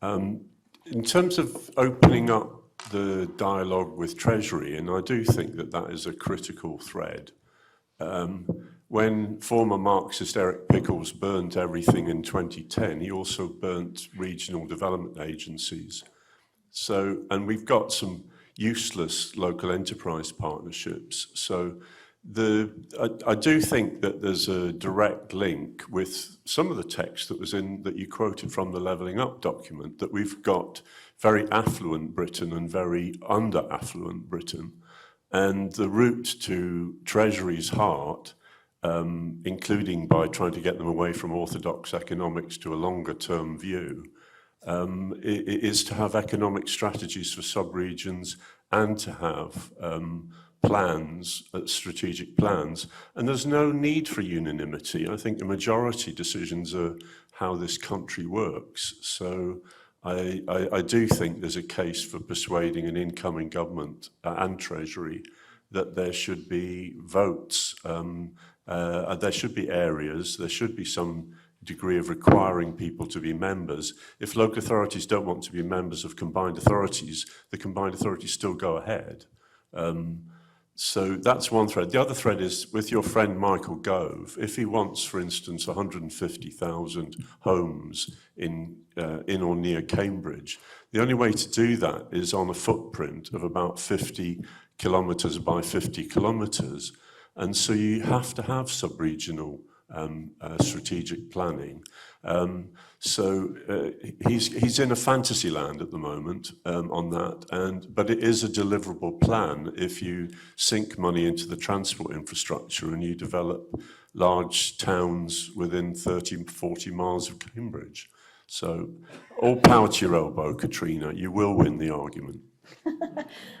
In terms of opening up the dialogue with Treasury, and I do think that that is a critical thread. When former Marxist Eric Pickles burnt everything in 2010, he also burnt regional development agencies. So, and we've got some useless local enterprise partnerships. So I do think that there's a direct link with some of the text that was that you quoted from the Levelling Up document, that we've got very affluent Britain and very under-affluent Britain. And the route to Treasury's heart, including by trying to get them away from orthodox economics to a longer-term view, is to have economic strategies for sub-regions and to have plans, strategic plans. And there's no need for unanimity. I think the majority decisions are how this country works. So I do think there's a case for persuading an incoming government and Treasury that there should be votes, there should be areas, there should be some degree of requiring people to be members. If local authorities don't want to be members of combined authorities, the combined authorities still go ahead. So that's one thread. The other thread is with your friend Michael Gove. If he wants, for instance, 150,000 homes in or near Cambridge, the only way to do that is on a footprint of about 50 kilometres by 50 kilometres. And so you have to have sub-regional strategic planning. He's in a fantasy land at the moment on that, but it is a deliverable plan if you sink money into the transport infrastructure and you develop large towns within 30, 40 miles of Cambridge. So all power to your elbow, Catriona, you will win the argument.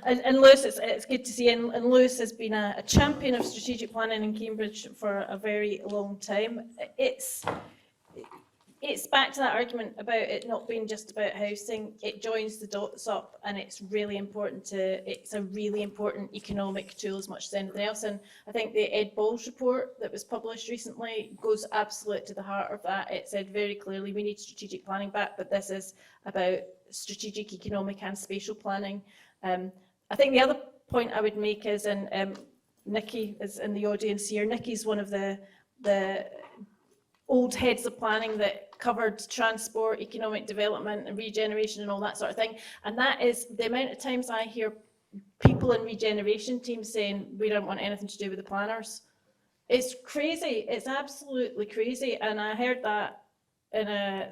And Lewis, it's good to see, and Lewis has been a champion of strategic planning in Cambridge for a very long time. It's back to that argument about it not being just about housing. It joins the dots up, and it's really important it's a really important economic tool as much as anything else. And I think the Ed Balls report that was published recently goes absolute to the heart of that. It said very clearly we need strategic planning back, but this is about strategic, economic and spatial planning. I think the other point I would make is, and Nikki is in the audience here, Nikki's one of the old heads of planning that covered transport, economic development and regeneration and all that sort of thing. And that is the amount of times I hear people in regeneration teams saying, we don't want anything to do with the planners. It's crazy, it's absolutely crazy. And I heard that in a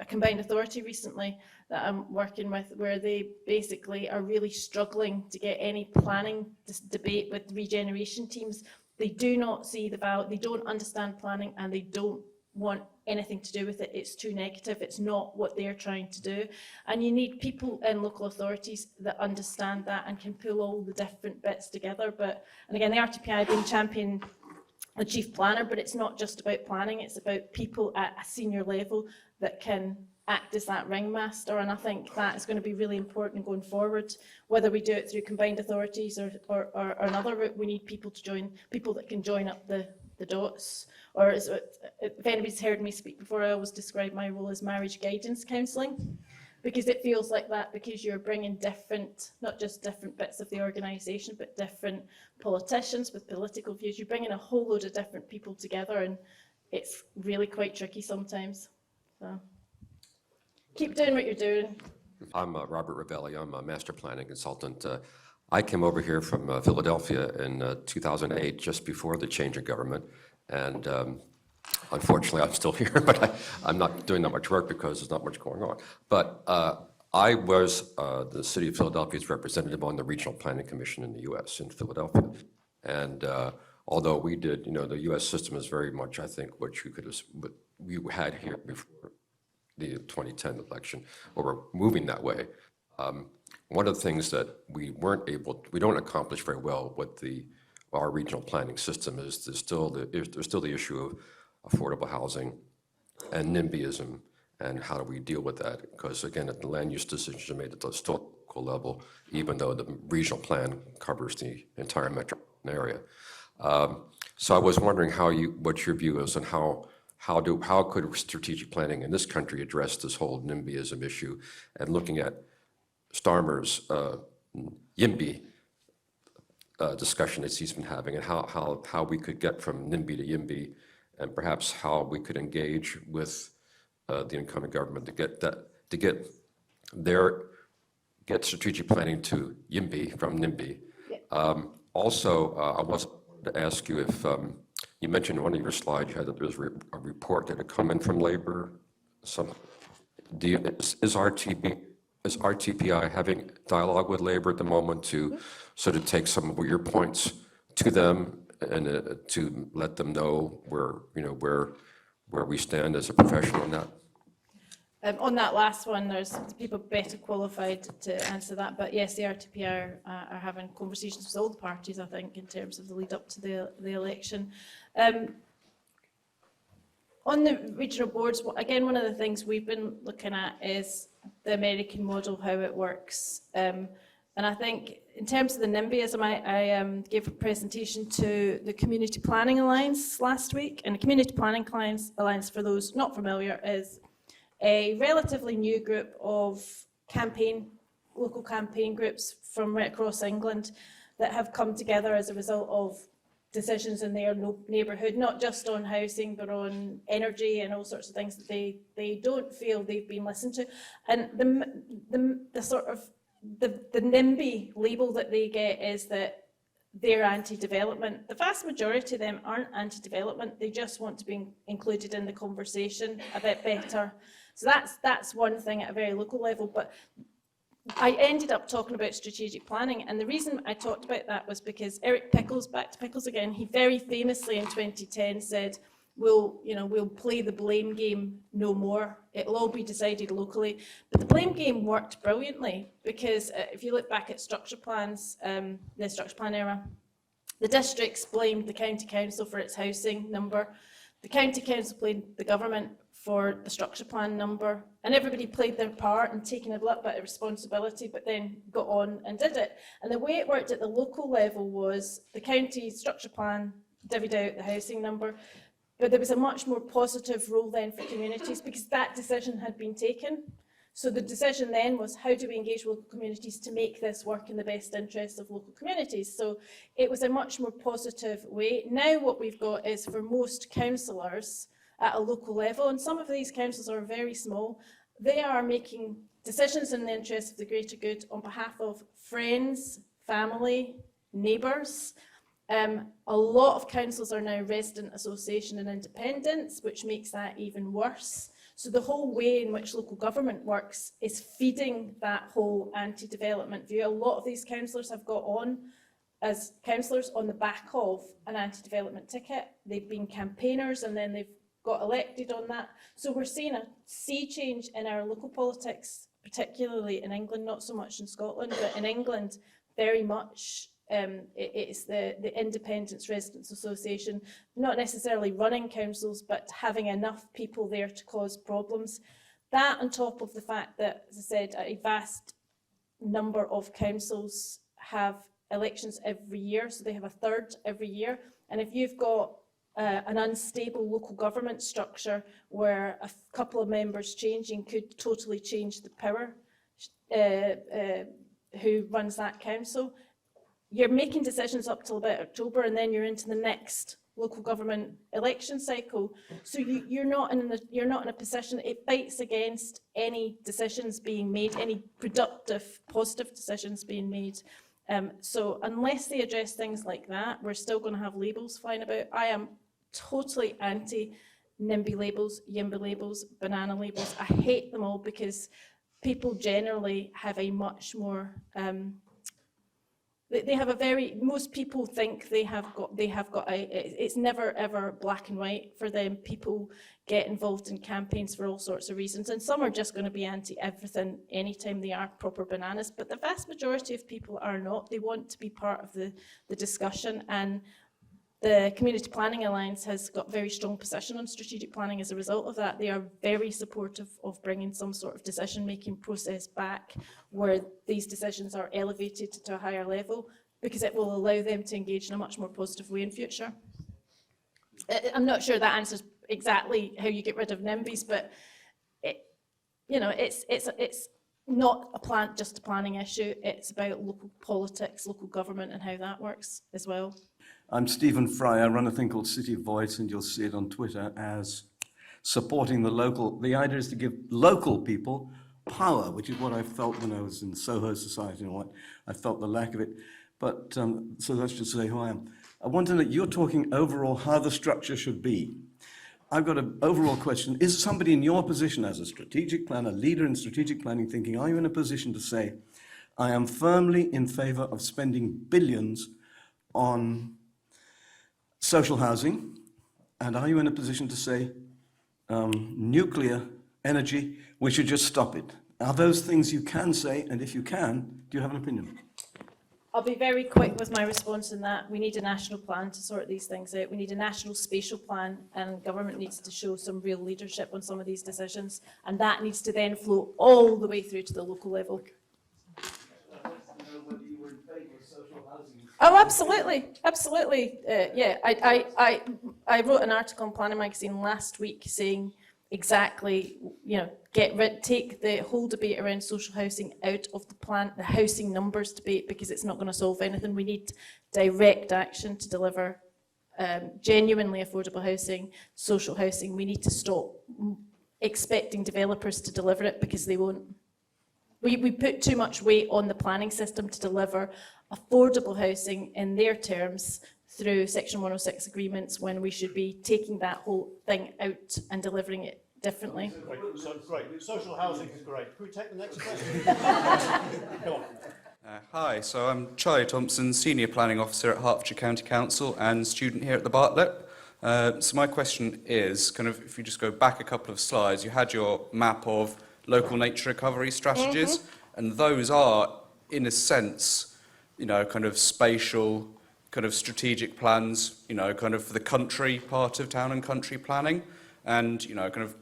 combined authority recently that I'm working with, where they basically are really struggling to get any planning debate with regeneration teams. They do not see the value, they don't understand planning, and they don't want anything to do with it. It's too negative, it's not what they're trying to do. And you need people in local authorities that understand that and can pull all the different bits together. And again, the RTPI being champion the chief planner, but it's not just about planning, it's about people at a senior level that can act as that ringmaster, and I think that is going to be really important going forward. Whether we do it through combined authorities or another route, we need people to join, people that can join up the dots. Or if anybody's heard me speak before, I always describe my role as marriage guidance counselling, because it feels like that, because you're bringing different, not just different bits of the organisation, but different politicians with political views. You're bringing a whole load of different people together, and it's really quite tricky sometimes. So keep doing what you're doing. I'm Robert Ravelli. I'm a master planning consultant. I came over here from Philadelphia in 2008, just before the change of government. And unfortunately, I'm still here, but I'm not doing that much work because there's not much going on. But I was the city of Philadelphia's representative on the Regional Planning Commission in the U.S. in Philadelphia. And although we did, the U.S. system is very much, I think, what we had here before the 2010 election, or we're moving that way. One of the things that we don't accomplish very well with our regional planning system is there's still the issue of affordable housing and NIMBYism and how do we deal with that? Because again, the land use decisions are made at the local level, even though the regional plan covers the entire metropolitan area. So I was wondering what your view is on how could strategic planning in this country address this whole NIMBYism issue, and looking at Starmer's YIMBY discussion that he's been having, and how we could get from NIMBY to YIMBY, and perhaps how we could engage with the incoming government to get strategic planning to YIMBY from NIMBY. Yeah. Also, I was to ask you if you mentioned in one of your slides you had that there was a report that had come in from labor. Is RTPI having dialogue with labor at the moment to sort of take some of your points to them and to let them know where we stand as a profession on that? On that last one, there's people better qualified to answer that, but yes, the RTP are having conversations with all the parties, I think, in terms of the lead up to the election. On the regional boards, again, one of the things we've been looking at is the American model, how it works. And I think in terms of the NIMBYism, I gave a presentation to the Community Planning Alliance last week, and the Community Planning Alliance, for those not familiar, is a relatively new group of local campaign groups from right across England that have come together as a result of decisions in their neighbourhood, not just on housing, but on energy and all sorts of things that they don't feel they've been listened to. And the sort of the NIMBY label that they get is that they're anti-development. The vast majority of them aren't anti-development. They just want to be included in the conversation a bit better. So that's one thing at a very local level. But I ended up talking about strategic planning, and the reason I talked about that was because Eric Pickles, back to Pickles again, he very famously in 2010 said, we'll play the blame game no more. It'll all be decided locally. But the blame game worked brilliantly, because if you look back at structure plans, the structure plan era, the districts blamed the county council for its housing number. The county council blamed the government for the structure plan number, and everybody played their part and taken a little bit of responsibility, but then got on and did it. And the way it worked at the local level was the county structure plan divvied out the housing number, but there was a much more positive role then for communities, because that decision had been taken. So the decision then was, how do we engage local communities to make this work in the best interests of local communities? So it was a much more positive way. Now what we've got is, for most councillors at a local level, and some of these councils are very small, they are making decisions in the interest of the greater good on behalf of friends, family, neighbours. A lot of councils are now resident association and independents, which makes that even worse. So the whole way in which local government works is feeding that whole anti-development view. A lot of these councillors have got on as councillors on the back of an anti-development ticket. They've been campaigners, and then they've got elected on that. So we're seeing a sea change in our local politics, particularly in England, not so much in Scotland, but in England, very much. It's the Independents Residents Association, not necessarily running councils, but having enough people there to cause problems. That, on top of the fact that, as I said, a vast number of councils have elections every year, so they have a third every year. And if you've got an unstable local government structure where a couple of members changing could totally change the power who runs that council, you're making decisions up till about October, and then you're into the next local government election cycle. So you're not in a position. It fights against any decisions being made, any productive, positive decisions being made. So unless they address things like that, we're still going to have labels flying about. I am totally anti NIMBY labels, YIMBY labels, banana labels. I hate them all, because people generally have a much more they have a very, most people think they have got it's never ever black and white for them. People get involved in campaigns for all sorts of reasons, and some are just going to be anti everything anytime they are proper bananas, but the vast majority of people are not. They want to be part of the discussion, and The Community Planning Alliance has got a very strong position on strategic planning as a result of that. They are very supportive of bringing some sort of decision-making process back where these decisions are elevated to a higher level, because it will allow them to engage in a much more positive way in future. I'm not sure that answers exactly how you get rid of NIMBYs, but it's not just a planning issue. It's about local politics, local government, and how that works as well. I'm Stephen Fry. I run a thing called City Voice, and you'll see it on Twitter as supporting the local. The idea is to give local people power, which is what I felt when I was in Soho Society and what I felt the lack of it. But so that's just to say who I am. I want to know, you're talking overall how the structure should be. I've got an overall question. Is somebody in your position as a strategic planner, leader in strategic planning, thinking, are you in a position to say, I am firmly in favor of spending billions on social housing, and are you in a position to say nuclear energy, we should just stop it? Are those things you can say, and if you can, do you have an opinion? I'll be very quick with my response in that. We need a national plan to sort these things out. We need a national spatial plan, and government needs to show some real leadership on some of these decisions, and that needs to then flow all the way through to the local level. Oh, absolutely, absolutely. Yeah, I wrote an article in Planning Magazine last week saying exactly, take the whole debate around social housing out of the housing numbers debate, because it's not going to solve anything. We need direct action to deliver genuinely affordable housing, social housing. We need to stop expecting developers to deliver it, because they won't. We put too much weight on the planning system to deliver affordable housing in their terms through Section 106 agreements, when we should be taking that whole thing out and delivering it differently. Great. Social housing is great. Can we take the next question? Come on. Hi, so I'm Charlie Thompson, Senior Planning Officer at Hertfordshire County Council and student here at the Bartlett. So my question is, if you just go back a couple of slides, you had your map of local nature recovery strategies, and those are, in a sense, spatial, strategic plans, for the country part of town and country planning. And,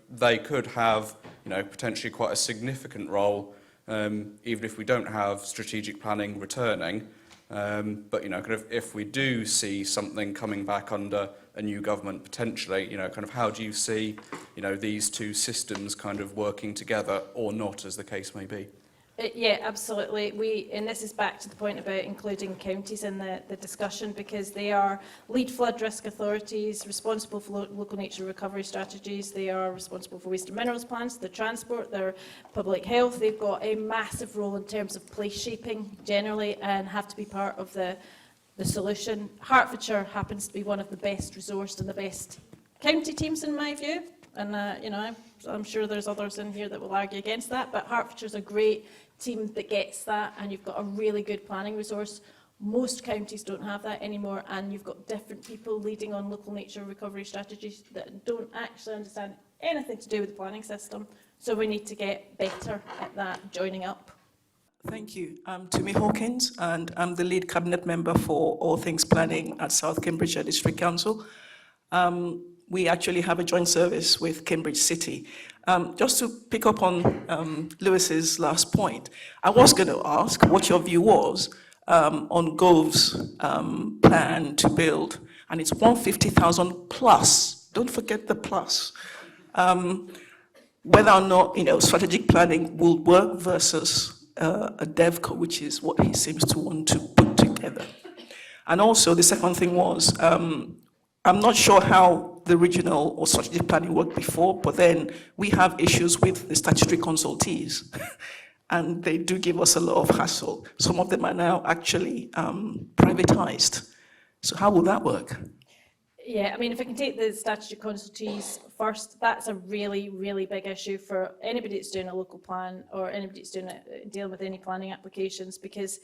they could have, potentially quite a significant role, even if we don't have strategic planning returning. But, if we do see something coming back under a new government potentially, how do you see, these two systems working together or not, as the case may be? Yeah, absolutely. And this is back to the point about including counties in the discussion, because they are lead flood risk authorities, responsible for local nature recovery strategies. They are responsible for waste and minerals plans, their transport, their public health. They've got a massive role in terms of place shaping generally, and have to be part of the solution. Hertfordshire happens to be one of the best resourced and the best county teams in my view. And, I'm sure there's others in here that will argue against that, but Hertfordshire's a great team that gets that, and you've got a really good planning resource. Most counties don't have that anymore, and you've got different people leading on local nature recovery strategies that don't actually understand anything to do with the planning system. So we need to get better at that, joining up. Thank you. I'm Tumi Hawkins, and I'm the lead cabinet member for all things planning at South Cambridgeshire District Council. We actually have a joint service with Cambridge City. Just to pick up on Lewis's last point, I was going to ask what your view was on Gove's plan to build, and it's 150,000 plus. Don't forget the plus. Whether or not strategic planning will work versus a DevCo, which is what he seems to want to put together. And also the second thing was, I'm not sure how the regional or strategic planning worked before, but then we have issues with the statutory consultees, and they do give us a lot of hassle. Some of them are now actually privatized. So how will that work? Yeah, if I can take the statutory consultees first, that's a really, really big issue for anybody that's doing a local plan or anybody that's dealing with any planning applications, because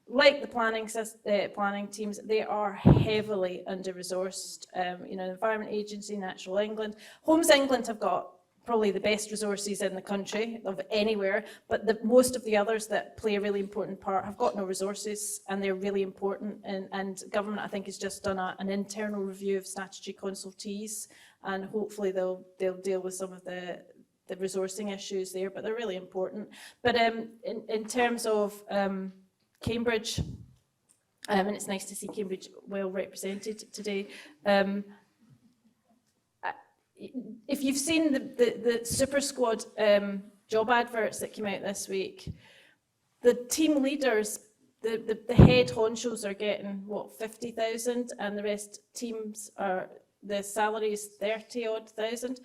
like the planning teams, they are heavily under-resourced. The Environment Agency, Natural England. Homes England have got probably the best resources in the country of anywhere, but most of the others that play a really important part have got no resources, and they're really important. And government, I think, has just done an internal review of statutory consultees, and hopefully they'll deal with some of the resourcing issues there, but they're really important. But in terms of Cambridge, and it's nice to see Cambridge well represented today. If you've seen the Super Squad job adverts that came out this week, the team leaders, the head honchos are getting, what, 50,000, and the rest teams are, the salary is 30-odd thousand.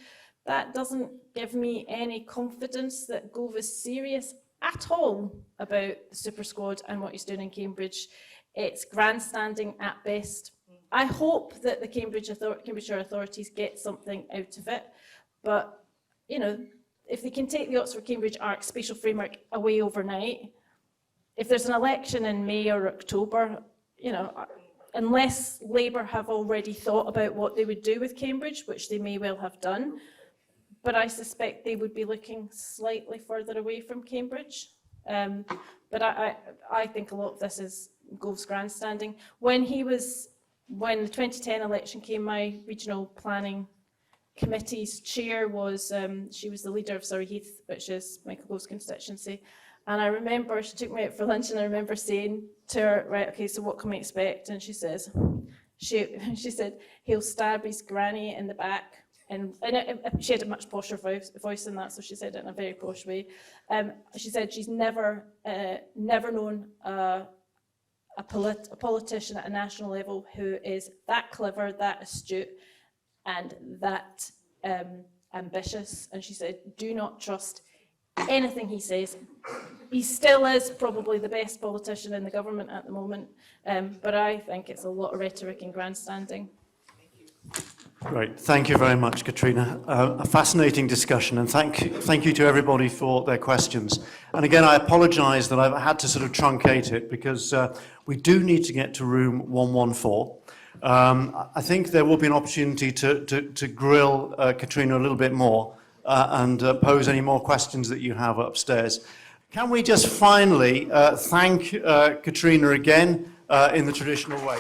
That doesn't give me any confidence that Gove is serious at all about the Super Squad and what he's doing in Cambridge. It's grandstanding at best. I hope that the Cambridgeshire authorities get something out of it, but, you know, if they can take the Oxford-Cambridge Arc spatial framework away overnight, if there's an election in May or October, you know, unless Labour have already thought about what they would do with Cambridge, which they may well have done, but I suspect they would be looking slightly further away from Cambridge. But I think a lot of this is Gove's grandstanding. When the 2010 election came, my regional planning committee's chair was, she was the leader of Surrey Heath, which is Michael Gove's constituency. And I remember, she took me out for lunch, and I remember saying to her, right, okay, so what can we expect? And she says, she said, he'll stab his granny in the back. And she had a much posher voice than that, so she said it in a very posh way. She said she's never known a politician at a national level who is that clever, that astute, and that ambitious. And she said, do not trust anything he says. He still is probably the best politician in the government at the moment, but I think it's a lot of rhetoric and grandstanding. Great. Thank you very much, Catriona. A fascinating discussion, and thank you to everybody for their questions. And again, I apologise that I've had to sort of truncate it because we do need to get to room 114. I think there will be an opportunity to grill Catriona a little bit more and pose any more questions that you have upstairs. Can we just finally thank Catriona again in the traditional way?